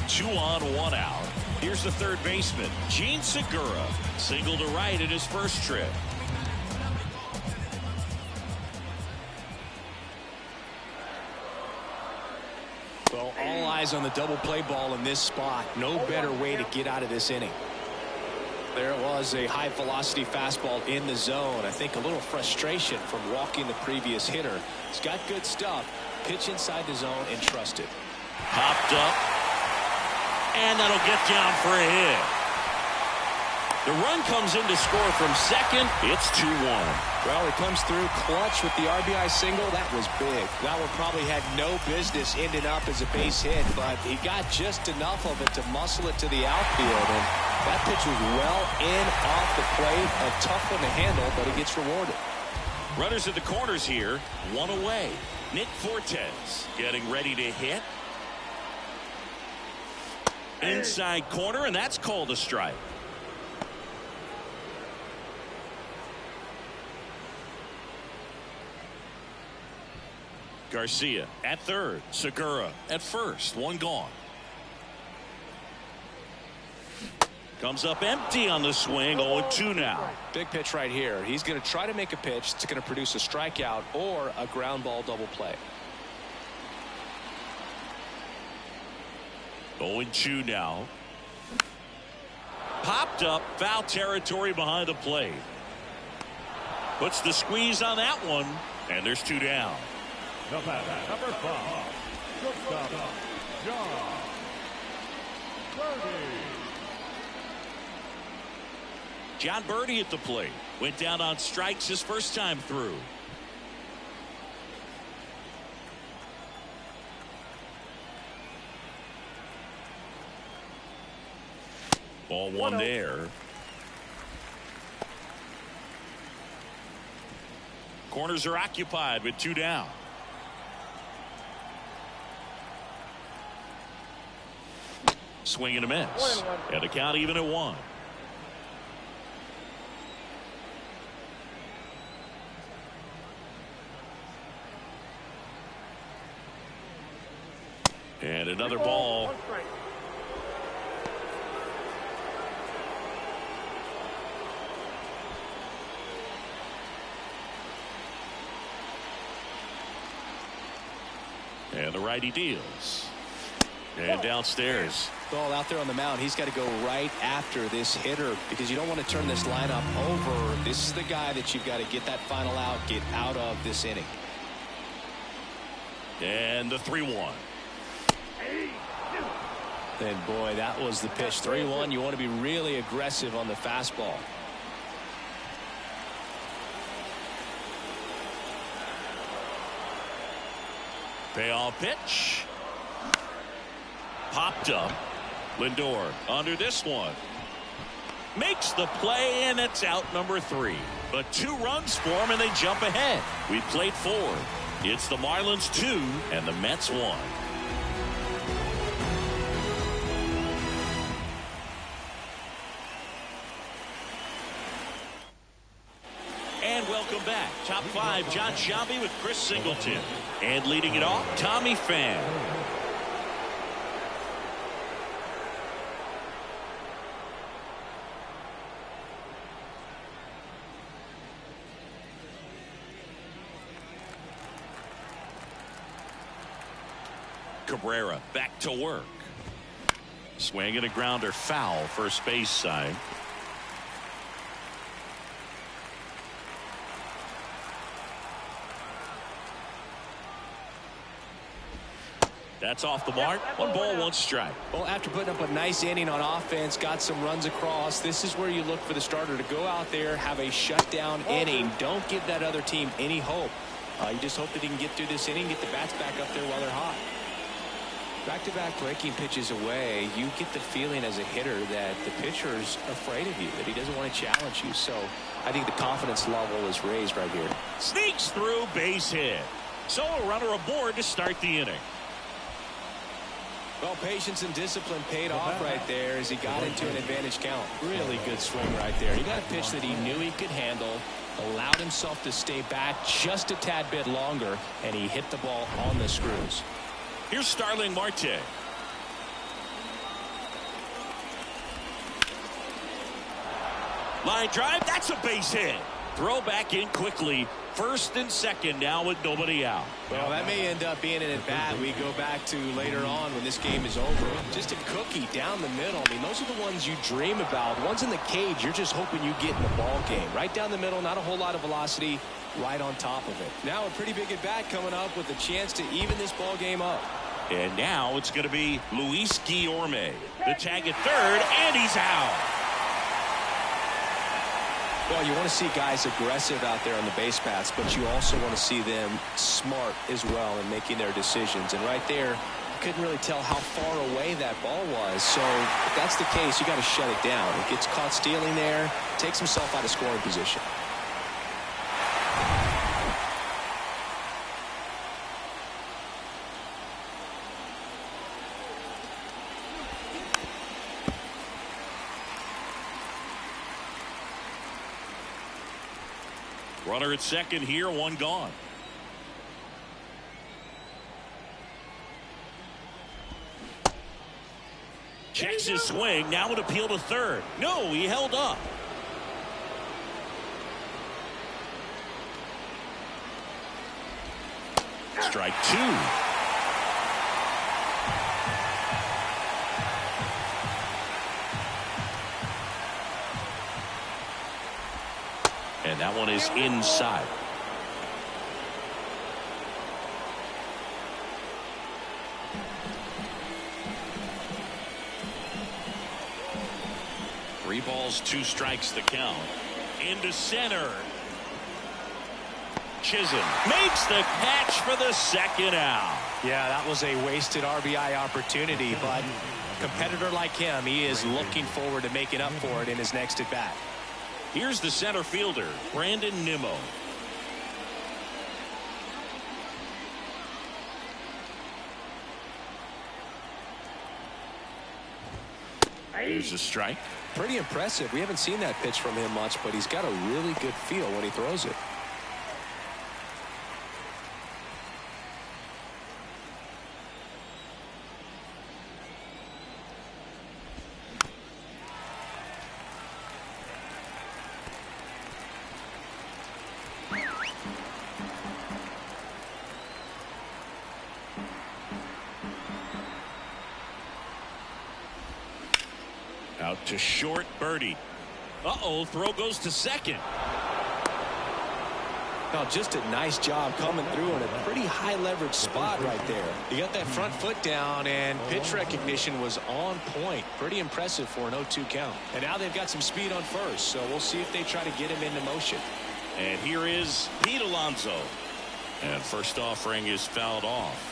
Speaker 1: 2 on, 1 out. Here's the third baseman, Gene Segura, single to right in his first trip.
Speaker 2: Well, all eyes on the double play ball in this spot. No better way to get out of this inning. There it was, a high velocity fastball in the zone. I think a little frustration from walking the previous hitter. He's got good stuff. Pitch inside the zone and trust it.
Speaker 1: Popped up. And that'll get down for a hit. The run comes in to score from second. It's 2-1.
Speaker 2: Well, he comes through clutch with the RBI single. That was big. That one probably had no business ending up as a base hit, but he got just enough of it to muscle it to the outfield. And that pitch was well in off the plate. A tough one to handle, but he gets rewarded.
Speaker 1: Runners at the corners here. 1 away. Nick Fortes getting ready to hit. Inside corner, and that's called a strike. Garcia at third. Segura at first. 1 gone. Comes up empty on the swing. 0-2 now.
Speaker 2: Big pitch right here. He's going to try to make a pitch that's going to produce a strikeout or a ground ball double play.
Speaker 1: 0-2 now. Popped up, foul territory behind the plate. Puts the squeeze on that one, and there's 2 down.
Speaker 4: The batter, number 5, shortstop, John Birdie.
Speaker 1: John Birdie at the plate. Went down on strikes his first time through. Ball 1 there. Corners are occupied with 2 down. Swing and a miss. And the count even at 1. And another ball. And the righty deals. And downstairs.
Speaker 2: Well, out there on the mound, he's got to go right after this hitter because you don't want to turn this lineup over. This is the guy that you've got to get that final out, get out of this inning.
Speaker 1: And the 3-1.
Speaker 2: And boy, that was the pitch. 3-1. You want to be really aggressive on the fastball.
Speaker 1: Payoff pitch. Popped up. Lindor under this one. Makes the play, and it's out number 3. But 2 runs for him, and they jump ahead. We played 4. It's the Marlins 2 and the Mets 1. And welcome back. Top 5, John Sciambi with Chris Singleton. And leading it off, Tommy Pham. Cabrera back to work. Swing and a grounder foul, first base side. That's off the mark. 1 ball, 1 strike.
Speaker 2: Well, after putting up a nice inning on offense, got some runs across, this is where you look for the starter to go out there, have a shutdown inning. Don't give that other team any hope. You just hope that he can get through this inning, get the bats back up there while they're hot. Back-to-back breaking pitches away, you get the feeling as a hitter that the pitcher's afraid of you, that he doesn't want to challenge you. So I think the confidence level is raised right here.
Speaker 1: Sneaks through, base hit. So a runner aboard to start the inning.
Speaker 2: Well, patience and discipline paid off right there as he got into an advantage count. Really good swing right there. He got a pitch that he knew he could handle, allowed himself to stay back just a tad bit longer, and he hit the ball on the screws.
Speaker 1: Here's Starling Marte. Line drive, that's a base hit. Throw back in quickly. First and second now with nobody out.
Speaker 2: Well, that may end up being an at-bat we go back to later on when this game is over. Just a cookie down the middle. I mean, those are the ones you dream about. Ones in the cage, you're just hoping you get in the ball game. Right down the middle, not a whole lot of velocity, right on top of it. Now a pretty big at-bat coming up with a chance to even this ball game up.
Speaker 1: And now it's going to be Luis Guillorme. The tag at third, and he's out.
Speaker 2: Well, you want to see guys aggressive out there on the base paths, but you also want to see them smart as well in making their decisions. And right there, you couldn't really tell how far away that ball was. So if that's the case, you got to shut it down. He gets caught stealing there, takes himself out of scoring position.
Speaker 1: Runner at second here, one gone. Checks his swing, now an appeal to third. No, he held up. Strike two. And that one is inside. Three balls, two strikes the count. Into center. Chisholm makes the catch for the second out.
Speaker 2: Yeah, that was a wasted RBI opportunity, but a competitor like him, he is looking forward to making up for it in his next at bat.
Speaker 1: Here's the center fielder, Brandon Nimmo. Here's a strike.
Speaker 2: Pretty impressive. We haven't seen that pitch from him much, but he's got a really good feel when he throws it.
Speaker 1: Out to short, Birdie. Uh-oh, throw goes to second.
Speaker 2: Well, just a nice job coming through in a pretty high leverage spot right there. He got that front foot down, and pitch recognition was on point. Pretty impressive for an 0-2 count. And now they've got some speed on first, so we'll see if they try to get him into motion.
Speaker 1: And here is Pete Alonso. And first offering is fouled off.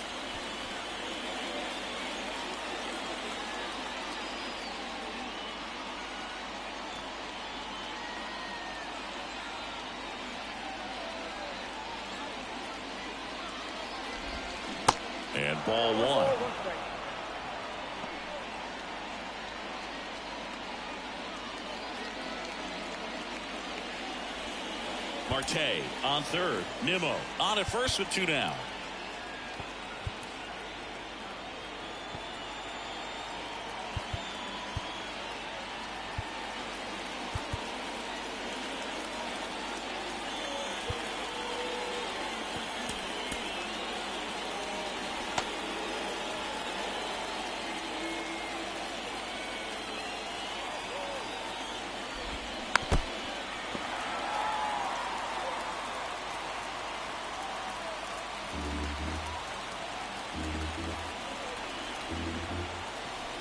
Speaker 1: And ball one. Marte on third. Nimmo on at first with two down.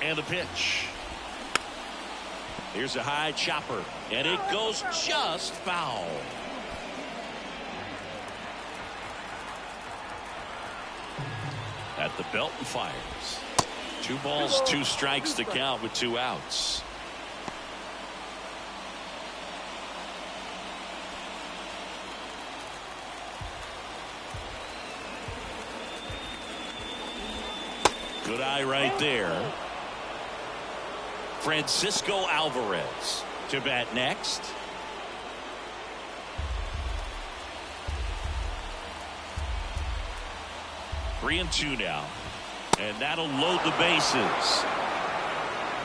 Speaker 1: And a pitch. Here's a high chopper, and it goes just foul. At the belt and fires. 2 balls, 2 strikes to count with 2 outs. Good eye right there. Francisco Alvarez to bat next. Three and two now. And that'll load the bases.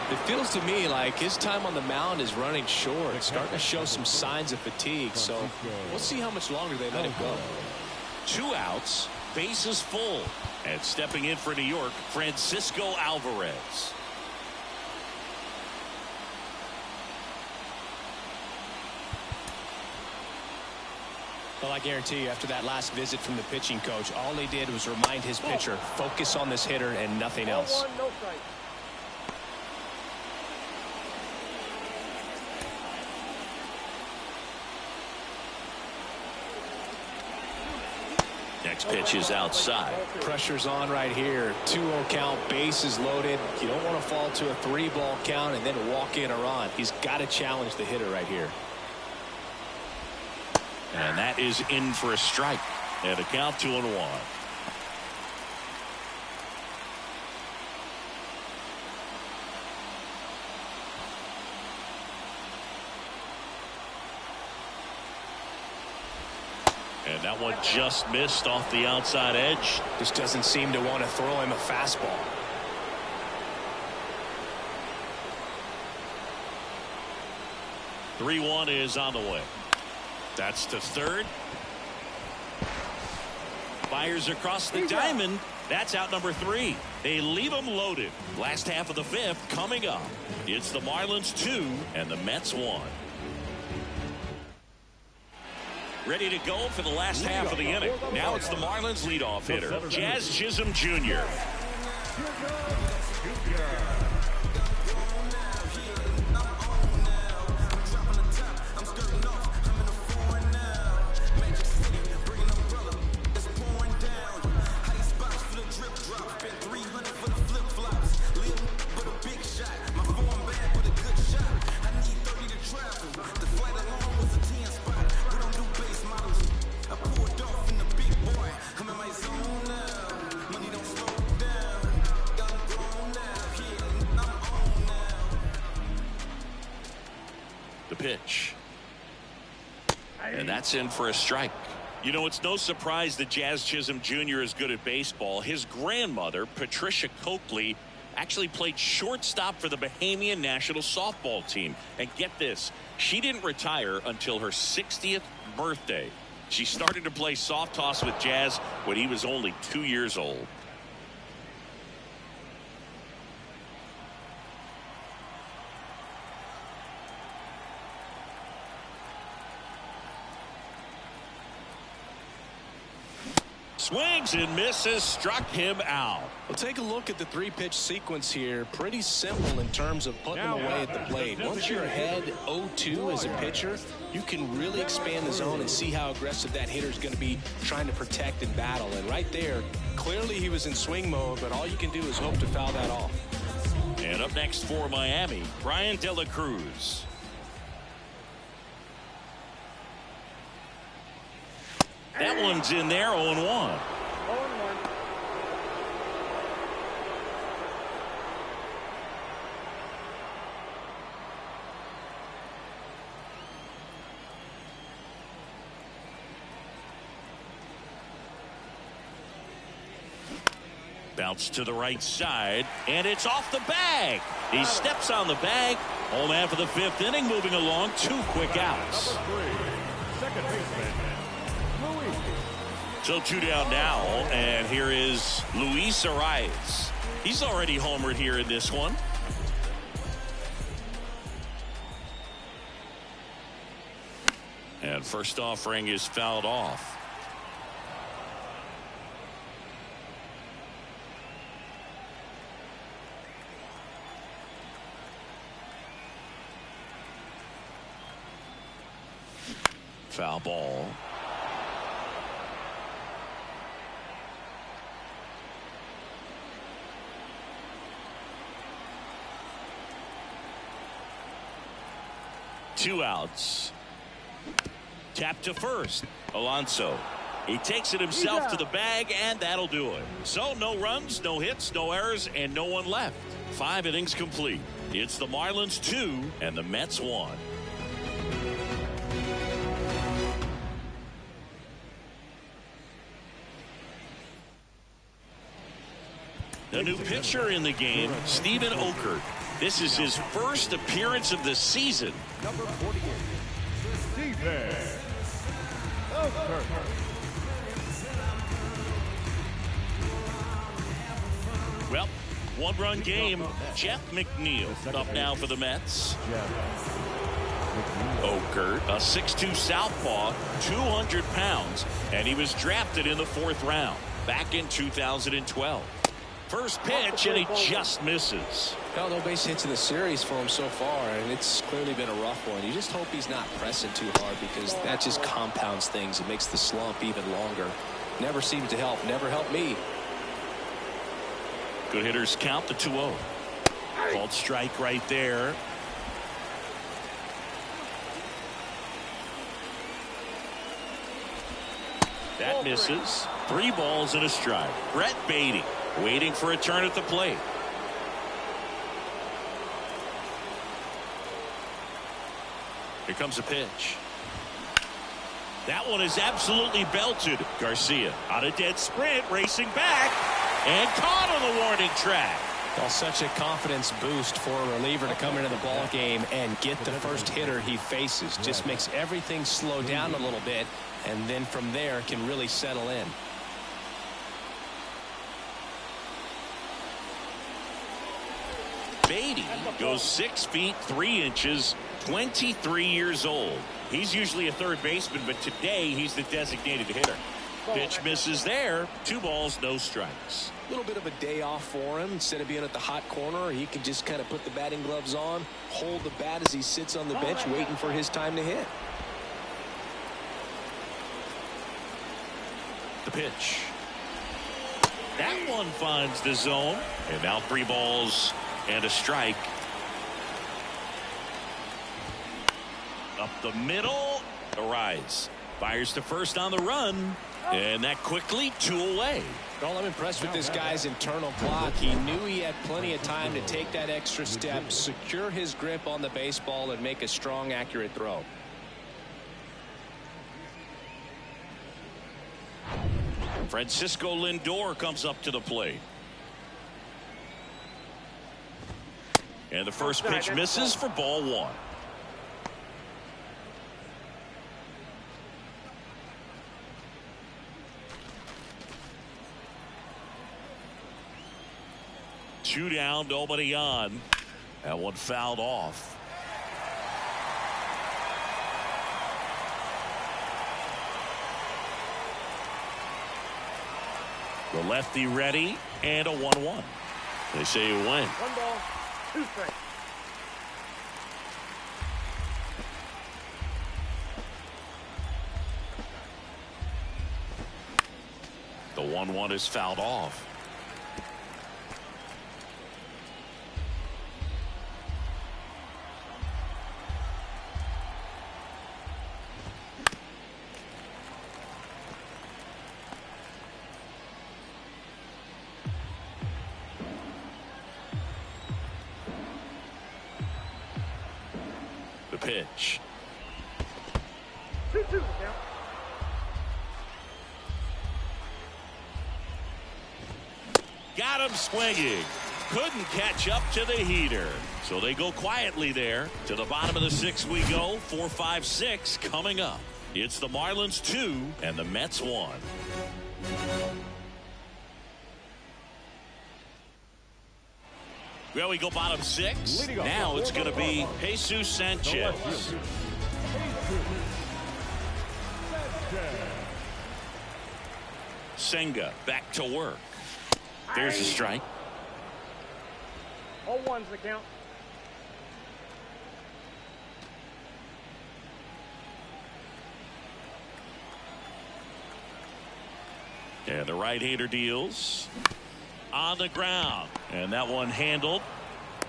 Speaker 2: It feels to me like his time on the mound is running short. It's starting to show some signs of fatigue. So we'll see how much longer they let him go.
Speaker 1: 2 outs. Bases full. And stepping in for New York, Francisco Alvarez.
Speaker 2: Well, I guarantee you, after that last visit from the pitching coach, all he did was remind his pitcher, focus on this hitter and nothing else.
Speaker 3: 1-1, no strike.
Speaker 1: Next pitch is outside.
Speaker 2: Pressure's on right here. 2-0 count, bases loaded. You don't want to fall to a 3-ball count and then walk in or on. He's got to challenge the hitter right here.
Speaker 1: And that is in for a strike. And a count 2-1. And that one just missed off the outside edge.
Speaker 2: Just doesn't seem to want to throw him a fastball.
Speaker 1: (3-1) is on the way. That's to third. Fires across the diamond. That's out number 3. They leave them loaded. Last half of the 5th coming up. It's the Marlins 2 and the Mets 1. Ready to go for the last half of the inning. Now it's the Marlins leadoff hitter, Jazz Chisholm Jr. Pitch. And that's in for a strike. You know, it's no surprise that Jazz Chisholm Jr. is good at baseball. His grandmother, Patricia Coakley, actually played shortstop for the Bahamian national softball team. And get this, she didn't retire until her 60th birthday. She started to play soft toss with Jazz when he was only 2 years old. Swings and misses, struck him out.
Speaker 2: Well, take a look at the 3-pitch sequence here. Pretty simple in terms of putting them away at the plate. Once you're ahead 0-2 as a pitcher, you can really expand the zone and see how aggressive that hitter is going to be trying to protect and battle. And right there, clearly he was in swing mode, but all you can do is hope to foul that off.
Speaker 1: And up next for Miami, Brian De La Cruz. That one's in there, 0-1.
Speaker 3: 0-1.
Speaker 1: Bounce to the right side, and it's off the bag. He steps on the bag. Home after the 5th inning, moving along, 2 quick outs.
Speaker 4: Number 3, second baseman, Luis.
Speaker 1: So 2 down now, and here is Luis Arias. He's already homered here in this one. And first offering is fouled off. Foul ball. Two outs. Tap to first. Alonso. He takes it himself to the bag, and that'll do it. So no runs, no hits, no errors, and no one left. 5 innings complete. It's the Marlins 2 and the Mets 1. The new pitcher in the game, Steven Okert. This is his first appearance of the season.
Speaker 4: Number 48, Steven Okert.
Speaker 1: Well, one-run game. Jeff McNeil up now for the Mets. Okert, a 6'2 southpaw, 200 pounds, and he was drafted in the 4th round back in 2012. First pitch, and he just misses.
Speaker 2: Well, no base hits in the series for him so far, and it's clearly been a rough one. You just hope he's not pressing too hard, because that just compounds things. It makes the slump even longer. Never seemed to help. Never helped me.
Speaker 1: Good hitters count the 2-0. Called strike right there. That misses. 3 balls and a strike. Brett Beatty waiting for a turn at the plate. Here comes a pitch. That one is absolutely belted. Garcia on a dead sprint, racing back, and caught on the warning track.
Speaker 2: Well, such a confidence boost for a reliever to come into the ball game and get the first hitter he faces. Just makes everything slow down a little bit, and then from there can really settle in.
Speaker 1: Beatty goes 6 feet 3 inches, 23 years old. He's usually a third baseman, but today he's the designated hitter. Pitch misses there. 2 balls, no strikes.
Speaker 2: A little bit of a day off for him. Instead of being at the hot corner, he can just kind of put the batting gloves on, hold the bat as he sits on the bench waiting for his time to hit.
Speaker 1: The pitch. That one finds the zone. And now 3 balls and a strike. Up the middle. The rise. Fires to first on the run. And that quickly 2 away.
Speaker 2: Well, I'm impressed with this guy's internal clock. He knew he had plenty of time to take that extra step, secure his grip on the baseball, and make a strong, accurate throw.
Speaker 1: Francisco Lindor comes up to the plate. And the first pitch misses for ball 1. Two down, nobody on. That one fouled off. The lefty ready, and a 1-1. They say you win.
Speaker 3: 1 ball, 2 strikes.
Speaker 1: The 1-1 is fouled off. The pitch.
Speaker 3: 2-2 count.
Speaker 1: Got him swinging. Couldn't catch up to the heater. So they go quietly there. To the bottom of the 6th we go. 4, 5, 6 coming up. It's the Marlins 2 and the Mets 1. Well, we go bottom 6. Now it's going to be Jesus Sanchez. Senga back to work. There's a strike.
Speaker 3: All 1's the count.
Speaker 1: And the right-hander deals on the ground, and that one handled.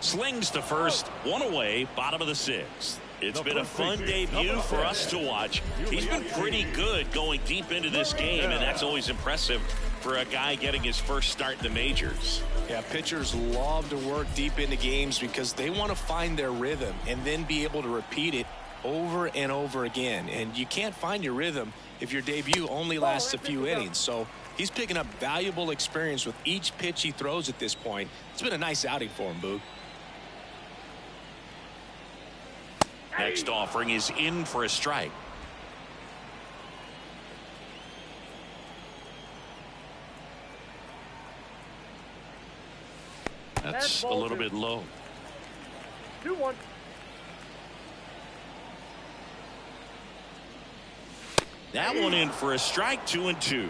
Speaker 1: Slings to first, 1 away, bottom of the 6th. It's been a fun debut for us to watch. He's been pretty good going deep into this game, and that's always impressive for a guy getting his first start in the majors.
Speaker 2: Yeah, pitchers love to work deep into games because they want to find their rhythm and then be able to repeat it over and over again. And you can't find your rhythm if your debut only lasts a few innings. So he's picking up valuable experience with each pitch he throws at this point. It's been a nice outing for him, Boog.
Speaker 1: Next offering is in for a strike. That's a little bit low.
Speaker 3: 2-1.
Speaker 1: That one in for a strike, 2-2.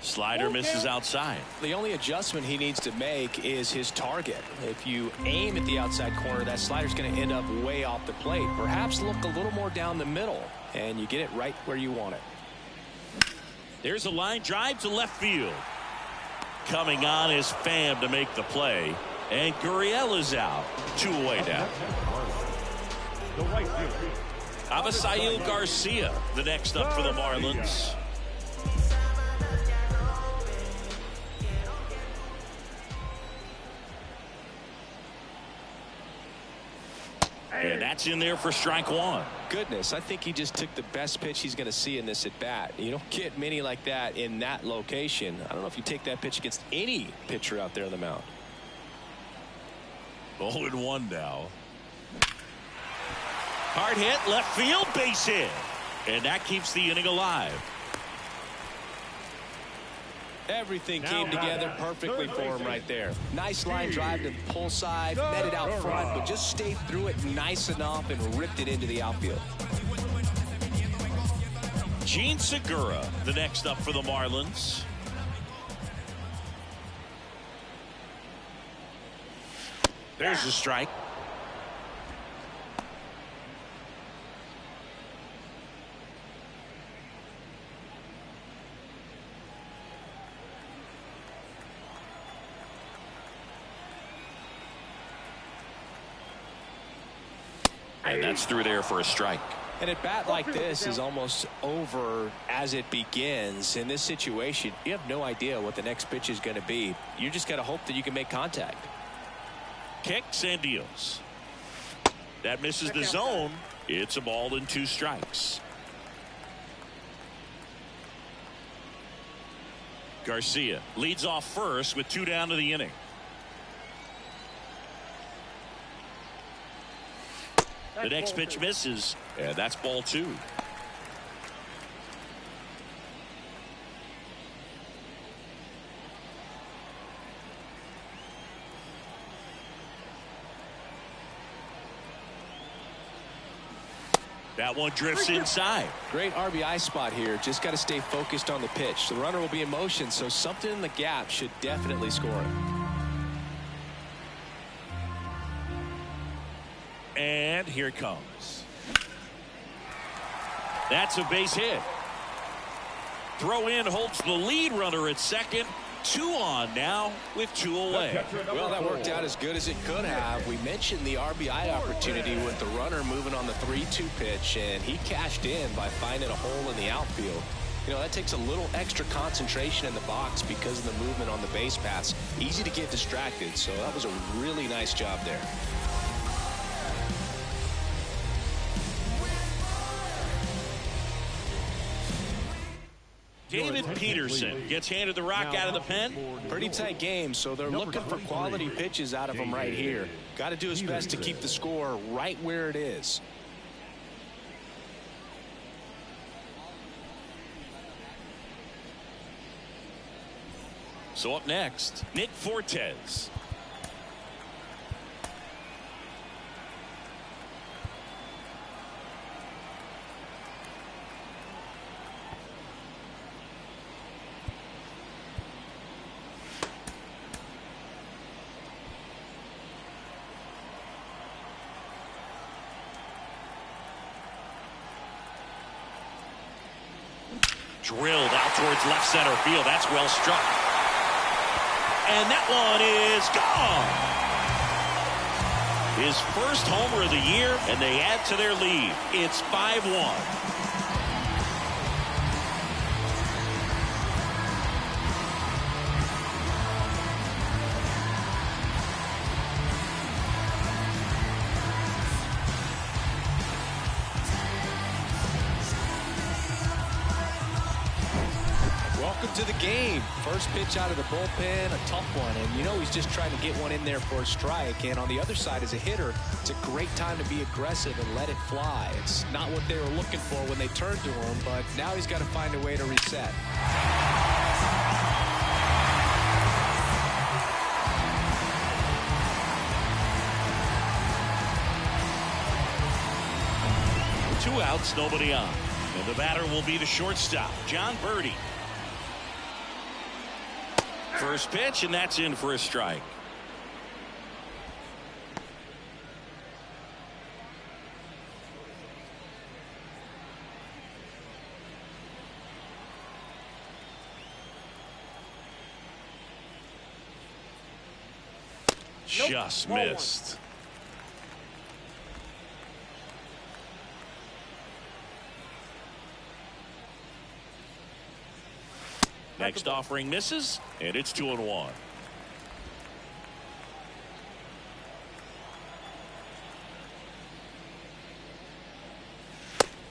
Speaker 1: Slider misses outside.
Speaker 2: The only adjustment he needs to make is his target. If you aim at the outside corner, that slider's going to end up way off the plate. Perhaps look a little more down the middle, and you get it right where you want it.
Speaker 1: There's a line drive to left field. Coming on is Pham to make the play, and Gurriel is out. 2 away now.
Speaker 4: The right fielder.
Speaker 1: Avisail Garcia, the next up for the Marlins. And that's in there for strike 1.
Speaker 2: Goodness, I think he just took the best pitch he's going to see in this at bat. You don't get many like that in that location. I don't know if you take that pitch against any pitcher out there on the mound.
Speaker 1: 0-1 now. Hard hit, left field, base hit. And that keeps the inning alive.
Speaker 2: Everything came together perfectly for him right there. Nice line drive to the pull side, met it out front, but just stayed through it nice enough and ripped it into the outfield.
Speaker 1: Gene Segura, the next up for the Marlins. There's a strike. And that's through there for a strike.
Speaker 2: And a bat like this is almost over as it begins. In this situation, you have no idea what the next pitch is going to be. You just got to hope that you can make contact.
Speaker 1: Kicks and deals. That misses the zone. It's a ball and 2 strikes. Garcia leads off first with 2 down to the inning. The next pitch misses, and that's ball 2. That one drifts inside.
Speaker 2: Great RBI spot here. Just got to stay focused on the pitch. The runner will be in motion, so something in the gap should definitely score it.
Speaker 1: And here it comes. That's a base hit. Throw in holds the lead runner at second. 2 on now with 2 away.
Speaker 2: Well, that worked out as good as it could have. We mentioned the RBI opportunity with the runner moving on the 3-2 pitch, and he cashed in by finding a hole in the outfield. You know, that takes a little extra concentration in the box because of the movement on the base paths. Easy to get distracted, so that was a really nice job there.
Speaker 1: David Peterson gets handed the rock out of the pen.
Speaker 2: Pretty tight game, so they're looking for quality pitches out of him right here. Got to do his best to keep the score right where it is.
Speaker 1: So up next, Nick Fortes. drilled out towards left center field. That's well struck. And that one is gone. His first homer of the year, and they add to their lead. It's 5-1.
Speaker 2: Welcome to the game. First pitch out of the bullpen, a tough one, and you know he's just trying to get one in there for a strike. And on the other side, as a hitter, it's a great time to be aggressive and let it fly. It's not what they were looking for when they turned to him, but now he's got to find a way to reset.
Speaker 1: Two outs, nobody on. And the batter will be the shortstop, John Birdie. First pitch, and that's in for a strike. Just missed. Next offering misses, and it's 2-1.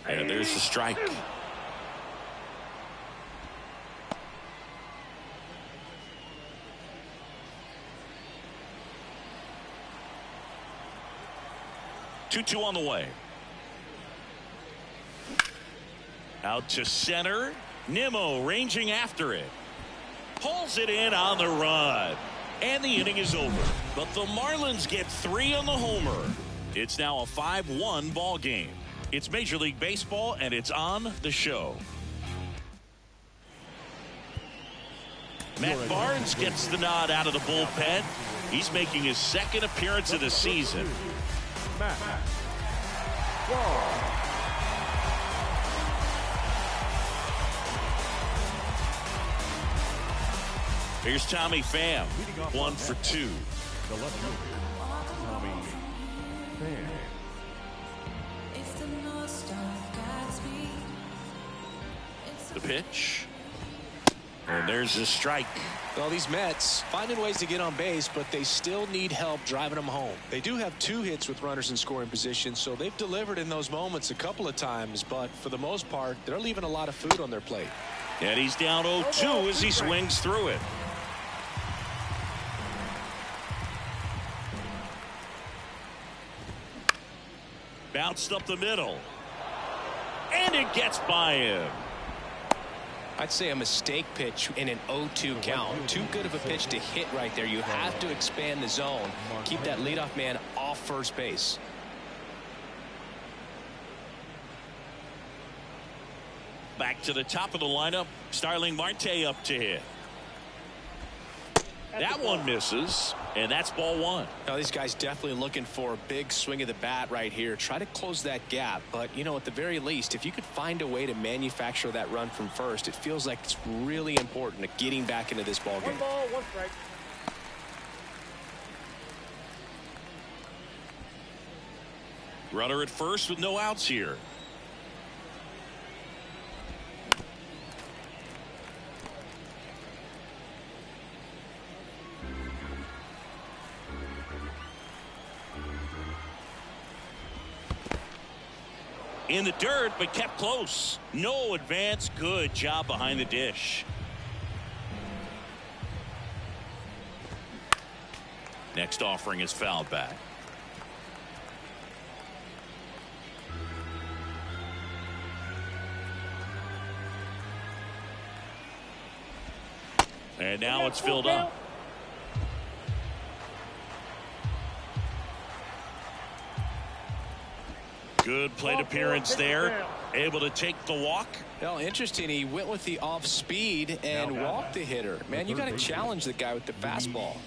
Speaker 1: And there's the strike. Two on the way. Out to center. Nimmo ranging after it. Pulls it in on the run. And the inning is over. But the Marlins get 3 on the homer. It's now a 5-1 ball game. It's Major League Baseball, and it's on the show. Matt Barnes gets the nod out of the bullpen. He's making his second appearance of the season. Here's Tommy Pham, 1 for 2.
Speaker 4: The left fielder, Tommy Pham.
Speaker 1: The pitch. And there's a strike.
Speaker 2: Well, these Mets finding ways to get on base, but they still need help driving them home. They do have 2 hits with runners in scoring position, so they've delivered in those moments a couple of times, but for the most part, they're leaving a lot of food on their plate.
Speaker 1: And he's down 0-2 as he swings through it. Bounced up the middle. And it gets by him.
Speaker 2: I'd say a mistake pitch in an 0-2 count. Too good of a pitch to hit right there. You have to expand the zone. Keep that leadoff man off first base.
Speaker 1: Back to the top of the lineup. Starling Marte up to hit. That one misses, and that's ball 1.
Speaker 2: Now, these guys definitely looking for a big swing of the bat right here. Try to close that gap, but you know, at the very least, if you could find a way to manufacture that run from first, it feels like it's really important to getting back into this ball game.
Speaker 3: 1 ball, 1 strike.
Speaker 1: Runner at first with no outs here. In the dirt, but kept close. No advance. Good job behind the dish. Next offering is fouled back. And now it's filled up. Good plate appearance there. Able to take the walk.
Speaker 2: Well, interesting. He went with the off speed and walked the hitter. Man, you got to challenge the guy with the fastball.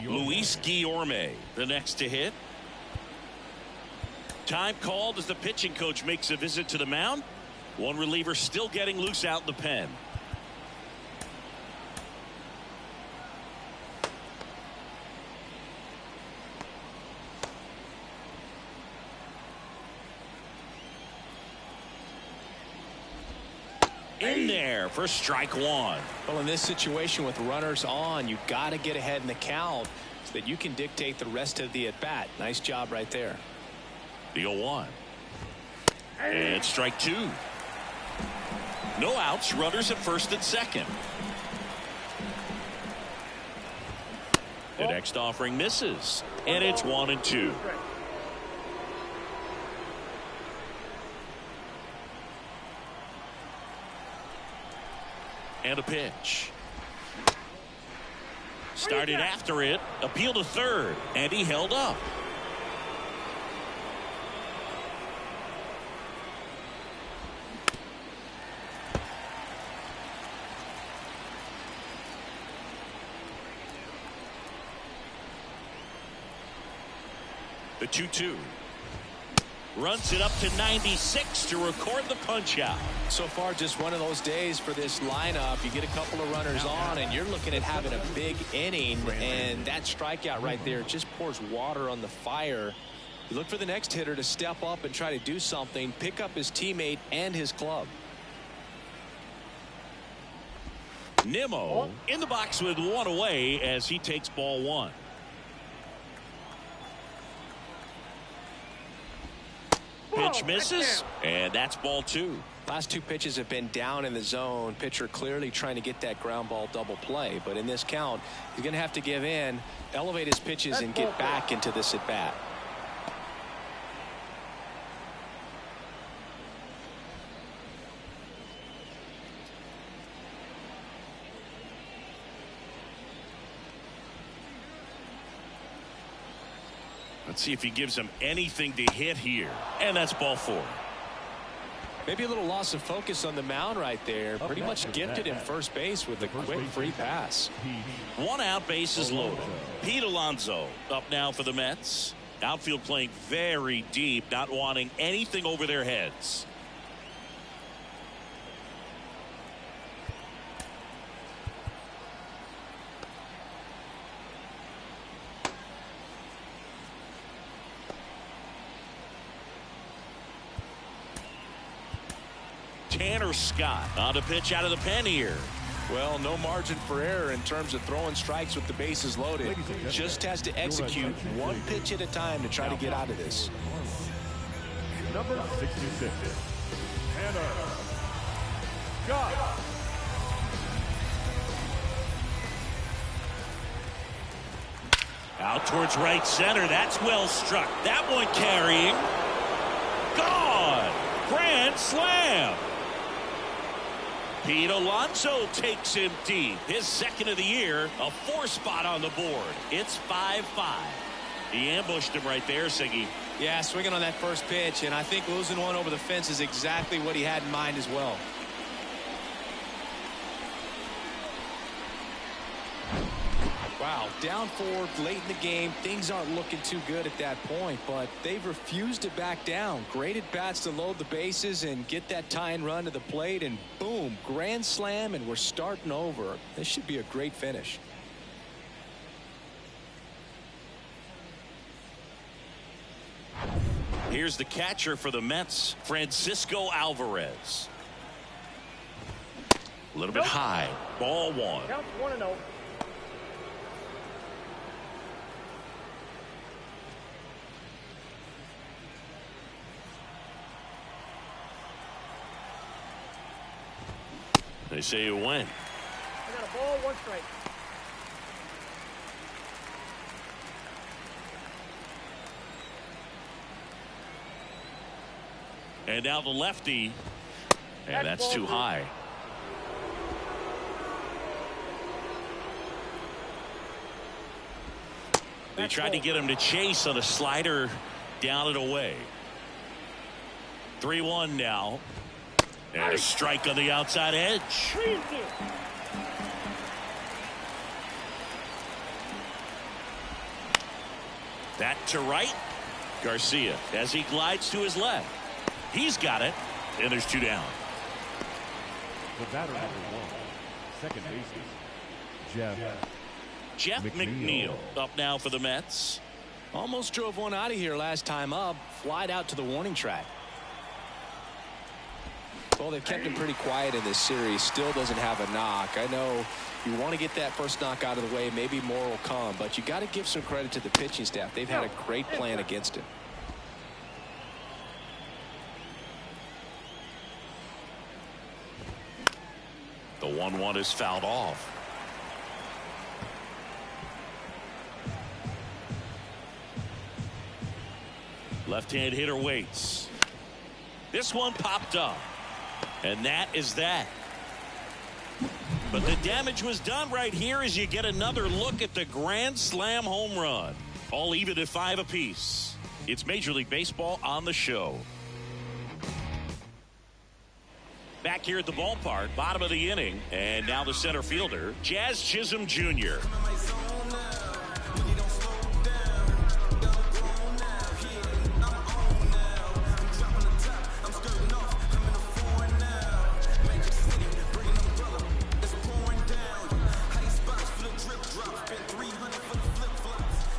Speaker 1: Luis Guillorme, the next to hit. Time called as the pitching coach makes a visit to the mound. One reliever still getting loose out in the pen. In there for strike one.
Speaker 2: Well, in this situation with runners on, you got to get ahead in the count so that you can dictate the rest of the at-bat. Nice job right there.
Speaker 1: The 0-1. And strike two. No outs, runners at first and second. The next offering misses, and it's 1-2. And a pitch. Started after it, appeal to third, and he held up. The 2-2. Runs it up to 96 to record the punch out.
Speaker 2: So far, just one of those days for this lineup. You get a couple of runners on, and you're looking at having a big inning, and that strikeout right there just pours water on the fire. You look for the next hitter to step up and try to do something, pick up his teammate and his club.
Speaker 1: Nimmo in the box with one away as he takes ball one. Pitch misses, and that's ball two.
Speaker 2: Last two pitches have been down in the zone. Pitcher clearly trying to get that ground ball double play, but in this count, he's going to have to give in, elevate his pitches, and get back into this at bat.
Speaker 1: Let's see if he gives him anything to hit here. And that's ball four.
Speaker 2: Maybe a little loss of focus on the mound right there. Pretty much gifted in first base with a quick free pass.
Speaker 1: One out, bases loaded. Pete Alonso up now for the Mets. Outfield playing very deep, not wanting anything over their heads. Tanner Scott on to pitch out of the pen here.
Speaker 2: Well, no margin for error in terms of throwing strikes with the bases loaded. Just has to execute one pitch at a time to try to get out of this.
Speaker 4: Number 66, Tanner Scott.
Speaker 1: Out towards right center. That's well struck. That one carrying. Gone. Grand slam. Pete Alonso takes him deep. His second of the year. A 4 spot on the board. It's 5-5. He ambushed him right there, Siggy.
Speaker 2: Yeah, swinging on that first pitch, and I think losing one over the fence is exactly what he had in mind as well. Wow, down 4 late in the game. Things aren't looking too good at that point, but they've refused to back down. Great at bats to load the bases and get that tying run to the plate, and boom, grand slam, and we're starting over. This should be a great finish.
Speaker 1: Here's the catcher for the Mets, Francisco Alvarez. A little bit high. Ball one.
Speaker 3: Counts 1-0.
Speaker 1: They say you win.
Speaker 3: I got a ball, 1 strike.
Speaker 1: And now the lefty. And that's too high. They tried to get him to chase on a slider down and away. 3-1 now. And a strike on the outside edge. That to right. Garcia as he glides to his left. He's got it. And there's 2 down.
Speaker 4: The batter number 1, second baseman,
Speaker 1: Jeff McNeil up now for the Mets.
Speaker 2: Almost drove one out of here last time up. Flied out to the warning track. Well, they've kept him pretty quiet in this series. Still doesn't have a knock. I know you want to get that first knock out of the way. Maybe more will come, but you got to give some credit to the pitching staff. They've had a great plan against him.
Speaker 1: The 1-1 is fouled off. Left-hand hitter waits. This one popped up. And that is that. But the damage was done right here as you get another look at the grand slam home run. All even at 5 apiece. It's Major League Baseball on the show. Back here at the ballpark, bottom of the inning, and now the center fielder, Jazz Chisholm Jr.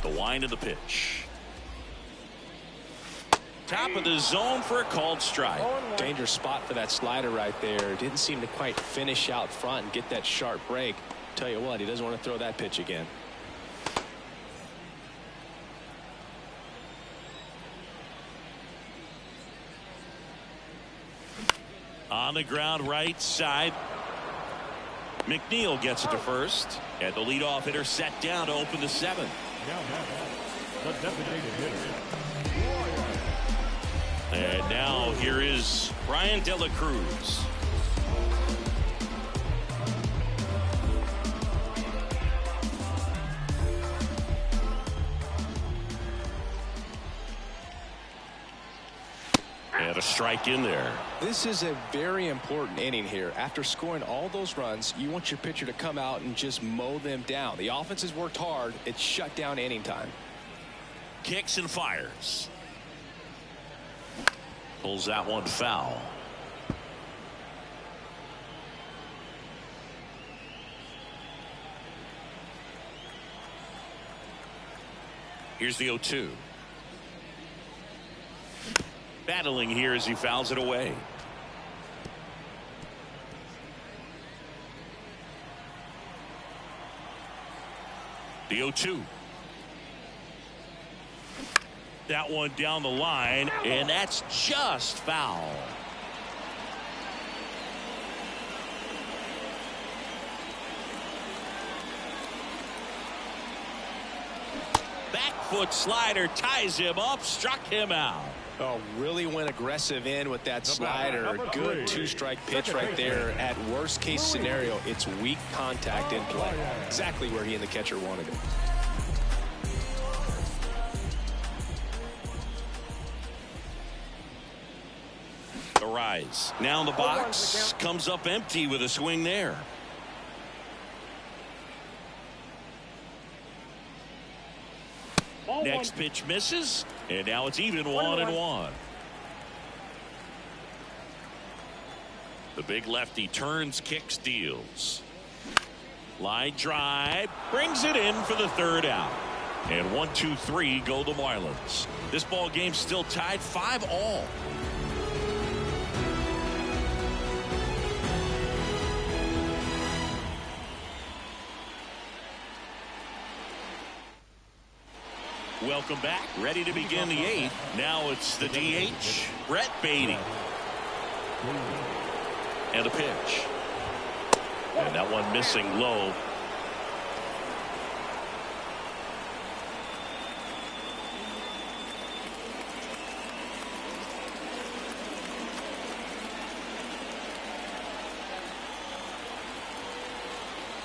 Speaker 1: The wind of the pitch. Top of the zone for a called strike.
Speaker 2: Dangerous spot for that slider right there. Didn't seem to quite finish out front and get that sharp break. Tell you what, he doesn't want to throw that pitch again.
Speaker 1: On the ground right side. McNeil gets it to first. And the leadoff hitter set down to open the 7th.
Speaker 4: the designated hitter.
Speaker 1: And now here is Brian De La Cruz. And a strike in there.
Speaker 2: This is a very important inning here. After scoring all those runs, you want your pitcher to come out and just mow them down. The offense has worked hard. It's shut down inning time.
Speaker 1: Kicks and fires. Pulls that one foul. Here's the 0-2. Battling here as he fouls it away. The 0-2. That one down the line, and that's just foul. Back foot slider ties him up, struck him out.
Speaker 2: Oh, really went aggressive in with that slider. Good two-strike pitch right there. At worst case scenario, it's weak contact in play. Exactly where he and the catcher wanted it.
Speaker 1: The rise. Now in the box. Comes up empty with a swing there. Next pitch misses, and now it's even 1-1. The big lefty turns, kicks, deals. Line drive, brings it in for the third out. And 1-2-3 go the Marlins. This ball game still tied 5-all. Welcome back. Ready to begin the 8th. Now it's the DH, Brett Beatty. And a pitch. And that one missing low.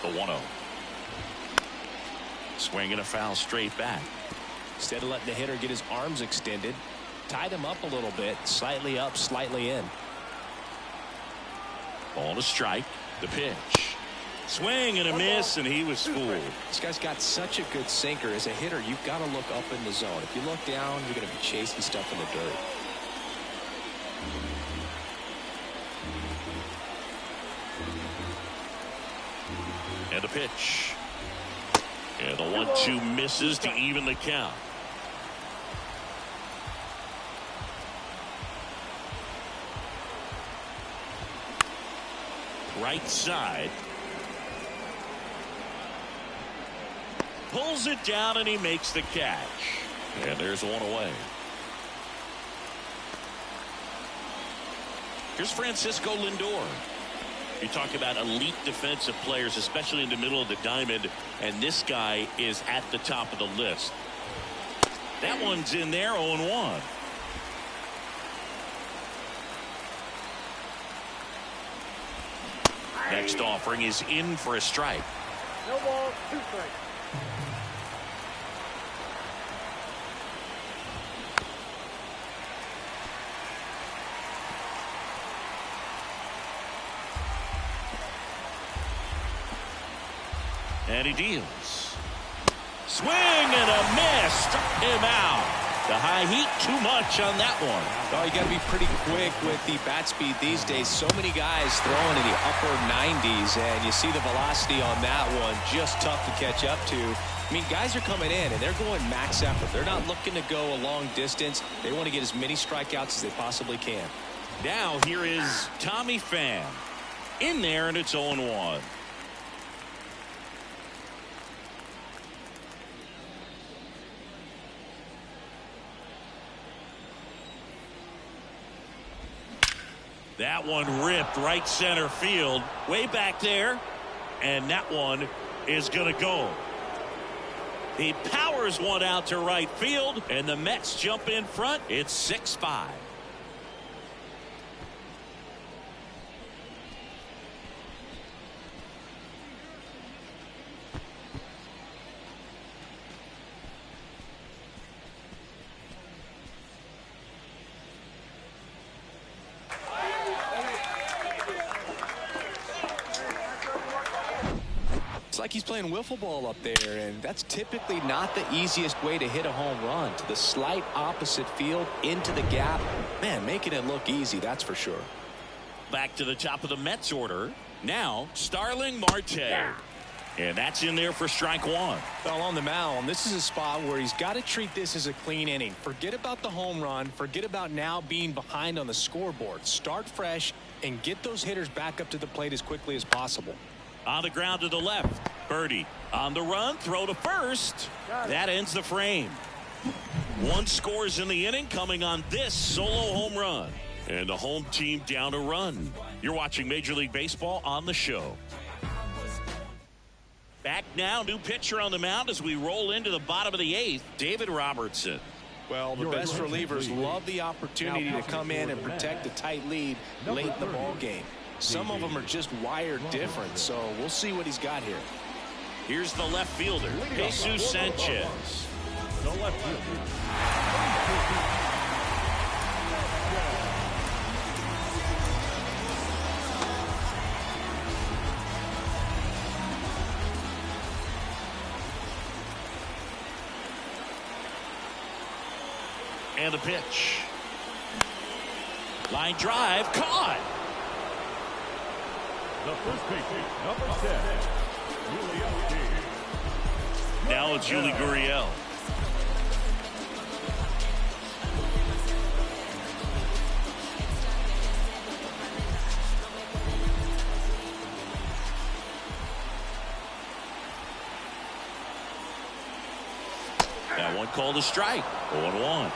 Speaker 1: The 1-0. Swing and a foul straight back.
Speaker 2: Instead of letting the hitter get his arms extended, tied him up a little bit, slightly up, slightly in.
Speaker 1: Ball to strike. The pitch. Swing and a miss, and he was fooled.
Speaker 2: This guy's got such a good sinker. As a hitter, you've got to look up in the zone. If you look down, you're going to be chasing stuff in the dirt.
Speaker 1: And a pitch. And the 1-2 misses to even the count. Right side. Pulls it down and he makes the catch. And there's one away. Here's Francisco Lindor. You talk about elite defensive players, especially in the middle of the diamond, and this guy is at the top of the list. That one's in there, 0-1. Next offering is in for a strike.
Speaker 3: No ball, 2 strikes.
Speaker 1: And he deals. Swing and a miss. Struck him out. The high heat, too much on that one.
Speaker 2: Oh, you got to be pretty quick with the bat speed these days. So many guys throwing in the upper 90s, and you see the velocity on that one. Just tough to catch up to. I mean, guys are coming in, and they're going max effort. They're not looking to go a long distance. They want to get as many strikeouts as they possibly can.
Speaker 1: Now here is Tommy Pham. In there, and it's 0-1. That one ripped right center field, way back there, and that one is going to go. He powers one out to right field, and the Mets jump in front. It's 6-5.
Speaker 2: Like he's playing wiffle ball up there, and that's typically not the easiest way to hit a home run. To the slight opposite field, into the gap. Man, making it look easy, that's for sure.
Speaker 1: Back to the top of the Mets order. Now, Starling Marte. And that's in there for strike 1.
Speaker 2: Well, on the mound, this is a spot where he's got to treat this as a clean inning. Forget about the home run. Forget about now being behind on the scoreboard. Start fresh and get those hitters back up to the plate as quickly as possible.
Speaker 1: On the ground to the left. Birdie on the run, throw to first. That ends the frame. 1 scores in the inning, coming on this solo home run. And the home team down a run. You're watching Major League Baseball on the show. Back now, new pitcher on the mound as we roll into the bottom of the 8th, David Robertson.
Speaker 2: Well, the best relievers love the opportunity to come in and protect a tight lead late in the ball game. Some of them are just wired different, so we'll see what he's got here.
Speaker 1: Here's the left fielder, Jesus Sanchez.
Speaker 4: The left fielder.
Speaker 1: And a pitch. Line drive, caught.
Speaker 4: The first baseman, number 10,
Speaker 1: Now it's Yuli Gurriel. That one called a strike. 0-1.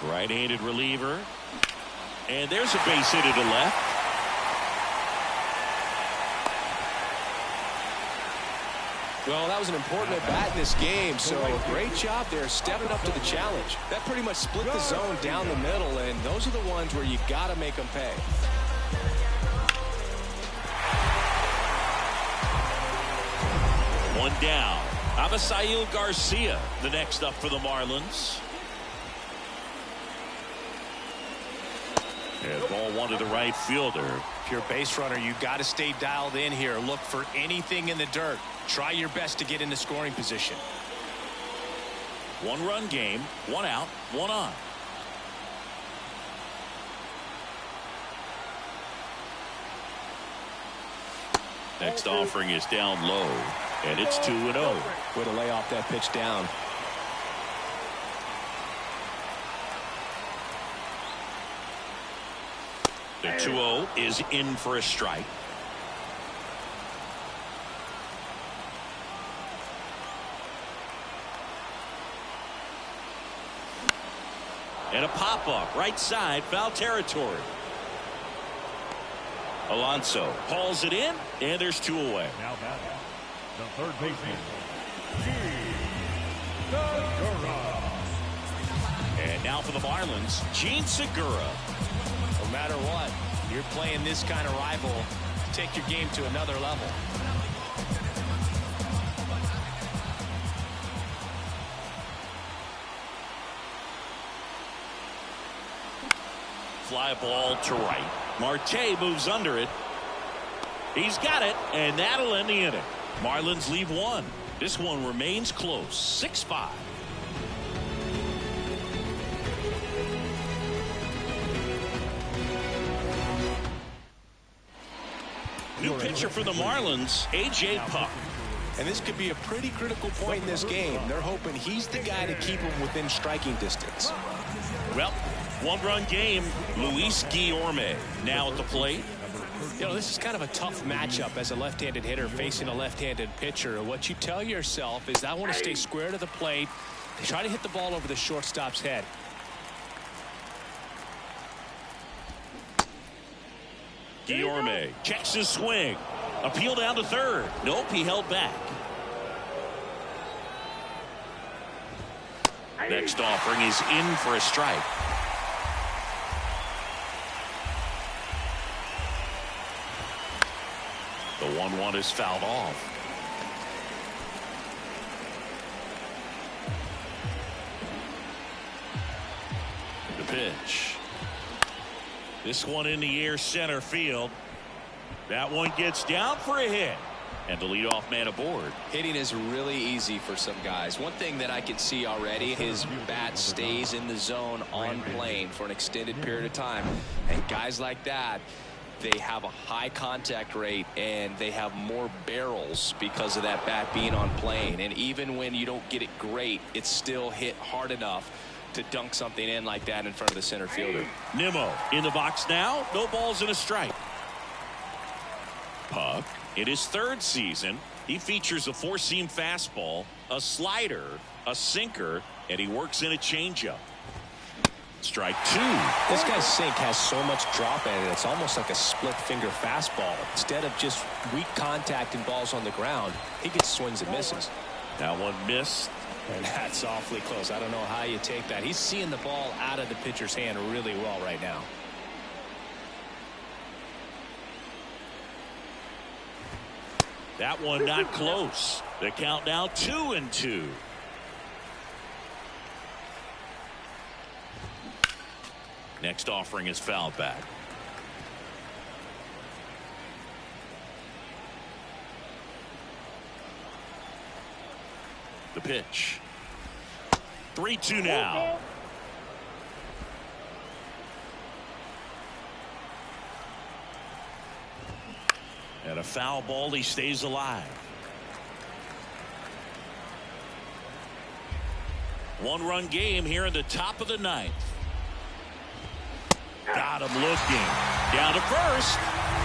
Speaker 1: Right-handed reliever. And there's a base hit to the left.
Speaker 2: Well, that was an important at-bat in this game, so great job there stepping up to the challenge. That pretty much split the zone down the middle, and those are the ones where you got to make them pay.
Speaker 1: One down. Avisail Garcia, the next up for the Marlins. And ball one to the right fielder.
Speaker 2: If you're a base runner, you got to stay dialed in here. Look for anything in the dirt. Try your best to get into scoring position.
Speaker 1: 1-run game, 1 out, 1 on. Next offering is down low, and it's 2-0.
Speaker 2: Way to lay off that pitch down.
Speaker 1: The 2-0 is in for a strike. And a pop-up right side, foul territory. Alonso hauls it in, and there's 2 away.
Speaker 4: Now batting, the third baseman,
Speaker 1: And now for the Marlins, Gene Segura.
Speaker 2: No matter what, you're playing this kind of rival, take your game to another level.
Speaker 1: Fly ball to right. Marte moves under it. He's got it, and that'll end the inning. Marlins leave 1. This one remains close, 6-5. New pitcher for the Marlins, A.J. Puck.
Speaker 2: And this could be a pretty critical point in this game. They're hoping he's the guy to keep them within striking distance.
Speaker 1: Well, 1-run game, Luis Guillorme now at the plate.
Speaker 2: You know, this is kind of a tough matchup as a left-handed hitter facing a left-handed pitcher. What you tell yourself is I want to stay square to the plate, try to hit the ball over the shortstop's head.
Speaker 1: Guillorme checks his swing. Appeal down to third. Nope, he held back. Next offering is in for a strike. The 1-1 is fouled off. The pitch. This one in the air, center field. That one gets down for a hit. And the leadoff man aboard.
Speaker 2: Hitting is really easy for some guys. One thing that I can see already, his bat stays in the zone on plane for an extended period of time. And guys like that, they have a high contact rate and they have more barrels because of that bat being on plane. And even when you don't get it great, it's still hit hard enough to dunk something in like that in front of the center fielder.
Speaker 1: Nimmo in the box now. No balls and a strike. Puck in his 3rd season, he features a 4-seam fastball, a slider, a sinker, and he works in a changeup. Strike 2.
Speaker 2: This guy's sink has so much drop in it, it's almost like a split finger fastball. Instead of just weak contact and balls on the ground, he gets swings and misses.
Speaker 1: That one missed.
Speaker 2: And that's awfully close. I don't know how you take that. He's seeing the ball out of the pitcher's hand really well right now.
Speaker 1: That one not close. The count now 2-2. Next offering is fouled back. The pitch. 3-2 now. And a foul ball, he stays alive. 1-run game here in the top of the 9th. Got him looking. Down to first.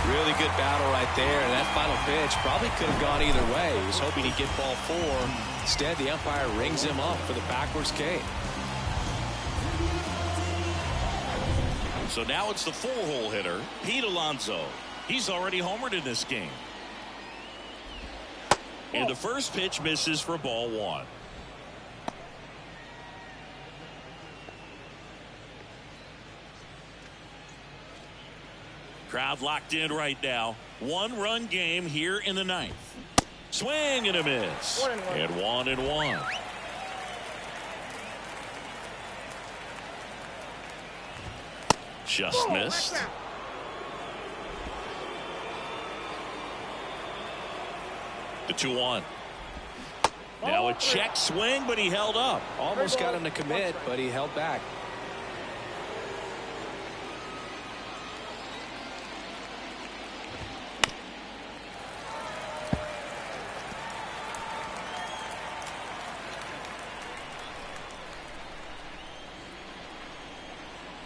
Speaker 2: Really good battle right there. That final pitch probably could have gone either way. He was hoping he'd get ball 4. Instead, the umpire rings him up for the backwards K.
Speaker 1: So now it's the 4-hole hitter, Pete Alonso. He's already homered in this game. And the first pitch misses for ball 1. Crowd locked in right now. 1-run game here in the 9th. Swing and a miss. And 1-1. Just missed. The 2-1. Now a check swing, but he held up.
Speaker 2: Almost got him to commit, but he held back.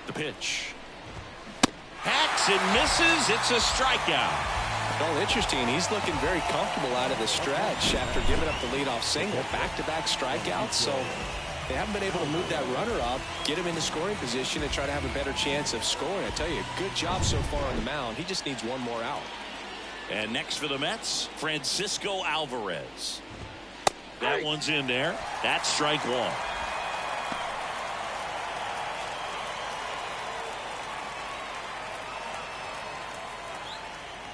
Speaker 1: The pitch. Hacks and misses. It's a strikeout.
Speaker 2: Well, interesting. He's looking very comfortable out of the stretch after giving up the leadoff single. Back-to-back strikeouts, so they haven't been able to move that runner up, get him in the scoring position, and try to have a better chance of scoring. I tell you, good job so far on the mound. He just needs one more out.
Speaker 1: And next for the Mets, Francisco Alvarez. That one's in there. That's strike one.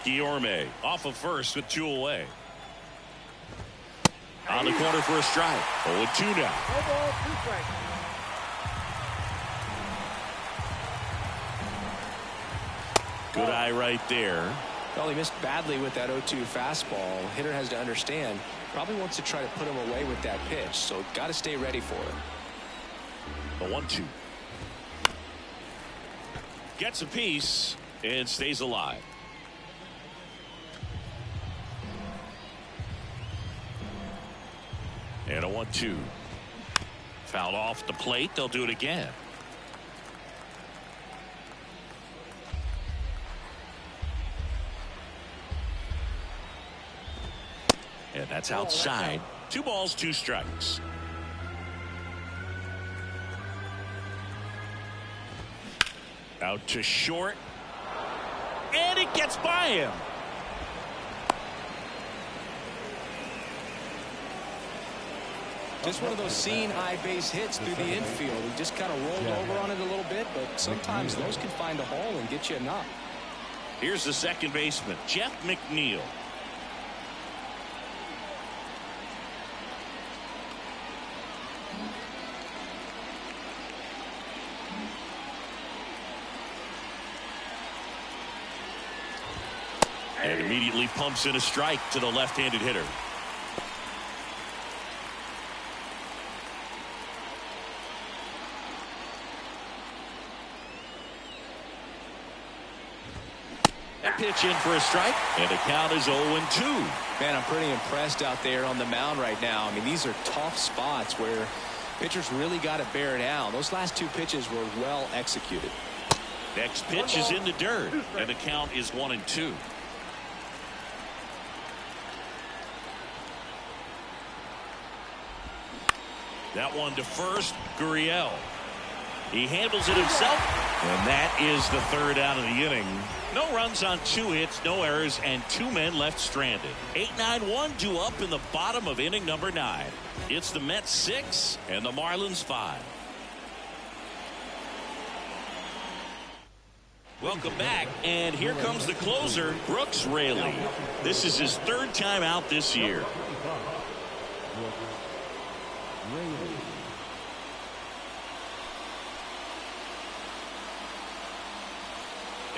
Speaker 1: Guillorme off of first with 2 away. On the corner for a strike. 0-2 now.
Speaker 3: No ball, 2 strikes.
Speaker 1: Good eye right there.
Speaker 2: Well, he missed badly with that 0-2 fastball. Hitter has to understand. Probably wants to try to put him away with that pitch, so got to stay ready for it.
Speaker 1: The 1-2. Gets a piece and stays alive. And a 1-2. Fouled off the plate. They'll do it again. And that's outside. 2 balls, 2 strikes. Out to short. And it gets by him.
Speaker 2: Just one of those seeing eye base hits through the infield. He just kind of rolled over on it a little bit, but sometimes those can find a hole and get you a knock.
Speaker 1: Here's the second baseman, Jeff McNeil. And immediately pumps in a strike to the left-handed hitter. That pitch in for a strike, and the count is 0-2.
Speaker 2: Man, I'm pretty impressed out there on the mound right now. I mean, these are tough spots where pitchers really got to bear down. Those last 2 pitches were well executed.
Speaker 1: Next pitch is in the dirt, and the count is 1-2. That one to first, Gurriel. He handles it himself, and that is the 3rd out of the inning. No runs on 2 hits, no errors, and 2 men left stranded. 8-9-1 due up in the bottom of inning number 9. It's the Mets 6 and the Marlins 5. Welcome back, and here comes the closer, Brooks Raley. This is his 3rd time out this year.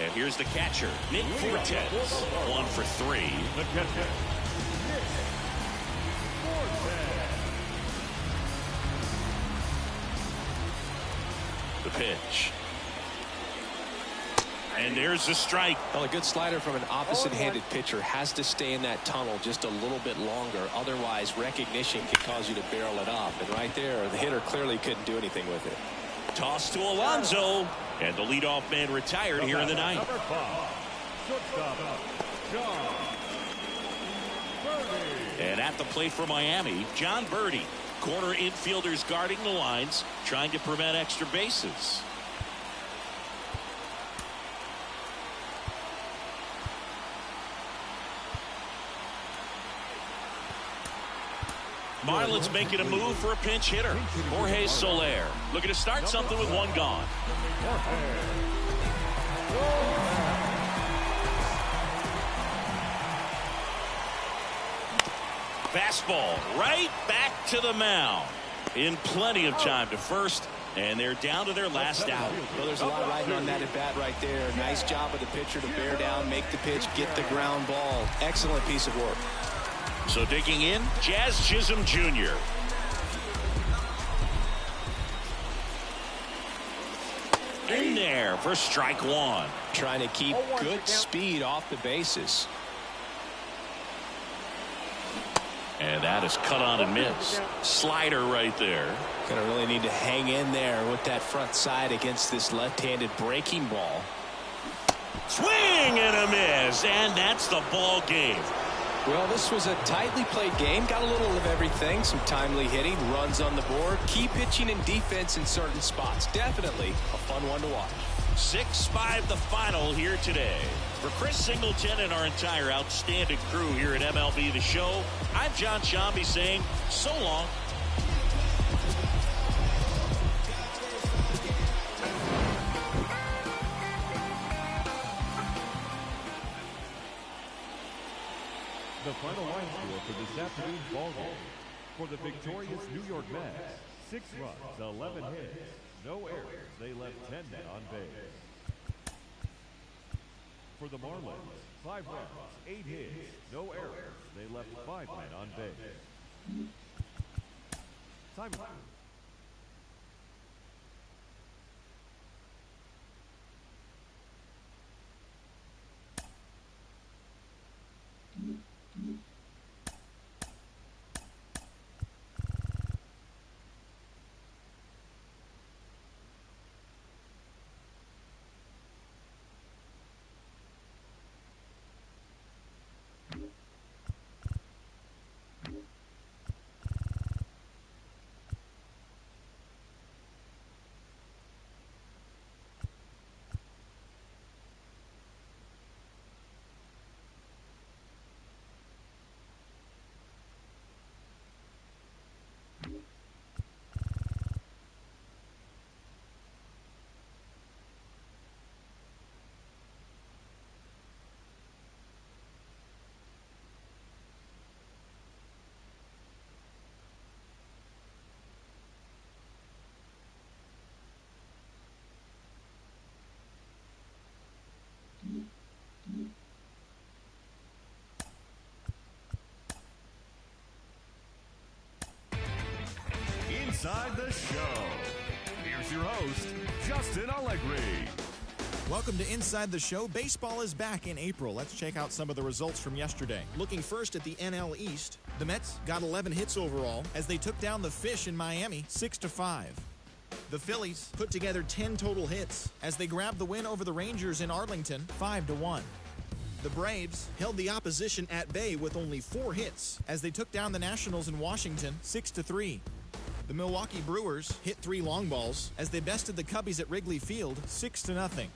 Speaker 1: And here's the catcher, Nick Fortes, 1 for 3.
Speaker 4: The catcher, Nick Fortes.
Speaker 1: The pitch. And there's the strike.
Speaker 2: Well, a good slider from an opposite-handed pitcher has to stay in that tunnel just a little bit longer. Otherwise, recognition can cause you to barrel it up. And right there, the hitter clearly couldn't do anything with it.
Speaker 1: Toss to Alonso. And the leadoff man retired here in the 9th.
Speaker 4: Number 5, shortstop, John Birdie.
Speaker 1: And at the plate for Miami, John Birdie. Corner infielders guarding the lines, trying to prevent extra bases. Marlins making a move for a pinch hitter. Jorge Soler looking to start something with 1 gone. Fastball right back to the mound. In plenty of time to first, and they're down to their last out.
Speaker 2: Well, there's a lot riding on that at bat right there. Nice job of the pitcher to bear down, make the pitch, get the ground ball. Excellent piece of work.
Speaker 1: So digging in, Jazz Chisholm Jr. In there for strike one.
Speaker 2: Trying to keep good speed off the bases.
Speaker 1: And that is cut on and missed. Slider right there.
Speaker 2: Gonna really need to hang in there with that front side against this left-handed breaking ball.
Speaker 1: Swing and a miss, and that's the ball game.
Speaker 2: Well, this was a tightly played game. Got a little of everything. Some timely hitting, runs on the board, key pitching and defense in certain spots. Definitely a fun one to watch.
Speaker 1: 6-5 the final here today. For Chris Singleton and our entire outstanding crew here at MLB The Show, I'm John Shambi saying so long.
Speaker 4: The final line score for this afternoon's ball game. For the victorious New York Mets, 6 runs, 11 hits, no errors. They left 10 men on base. For the Marlins, 5 runs, 8 hits, no errors. They left 5 men on base. Time. Inside the Show. Here's your host, Justin Allegri.
Speaker 5: Welcome to Inside the Show. Baseball is back in April. Let's check out some of the results from yesterday. Looking first at the NL East, the Mets got 11 hits overall as they took down the Fish in Miami 6-5. The Phillies put together 10 total hits as they grabbed the win over the Rangers in Arlington 5-1. The Braves held the opposition at bay with only 4 hits as they took down the Nationals in Washington 6-3. The Milwaukee Brewers hit 3 long balls as they bested the Cubbies at Wrigley Field 6-0.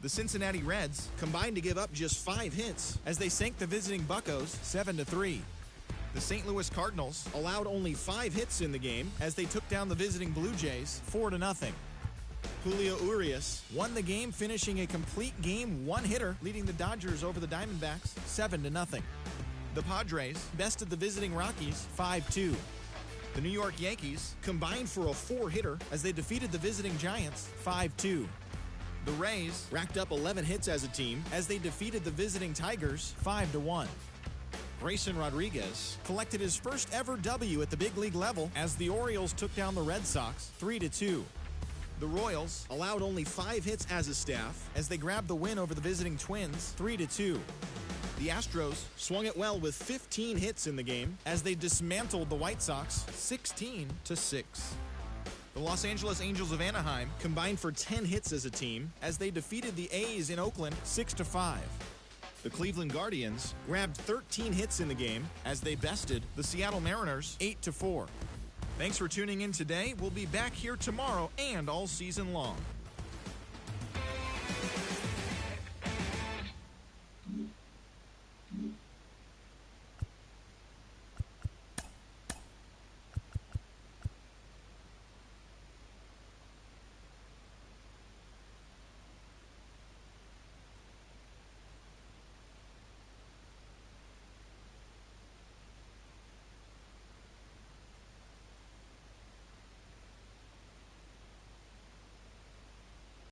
Speaker 5: The Cincinnati Reds combined to give up just 5 hits as they sank the visiting Buccos 7-3. The St. Louis Cardinals allowed only 5 hits in the game as they took down the visiting Blue Jays 4-0. Julio Urias won the game, finishing a complete game 1-hitter, leading the Dodgers over the Diamondbacks 7-0. The Padres bested the visiting Rockies 5-2. The New York Yankees combined for a 4-hitter as they defeated the visiting Giants 5-2. The Rays racked up 11 hits as a team as they defeated the visiting Tigers 5-1. Grayson Rodriguez collected his first ever W at the big league level as the Orioles took down the Red Sox 3-2. The Royals allowed only 5 hits as a staff as they grabbed the win over the visiting Twins 3-2. The Astros swung it well with 15 hits in the game as they dismantled the White Sox 16-6. The Los Angeles Angels of Anaheim combined for 10 hits as a team as they defeated the A's in Oakland 6-5. The Cleveland Guardians grabbed 13 hits in the game as they bested the Seattle Mariners 8-4. Thanks for tuning in today. We'll be back here tomorrow and all season long.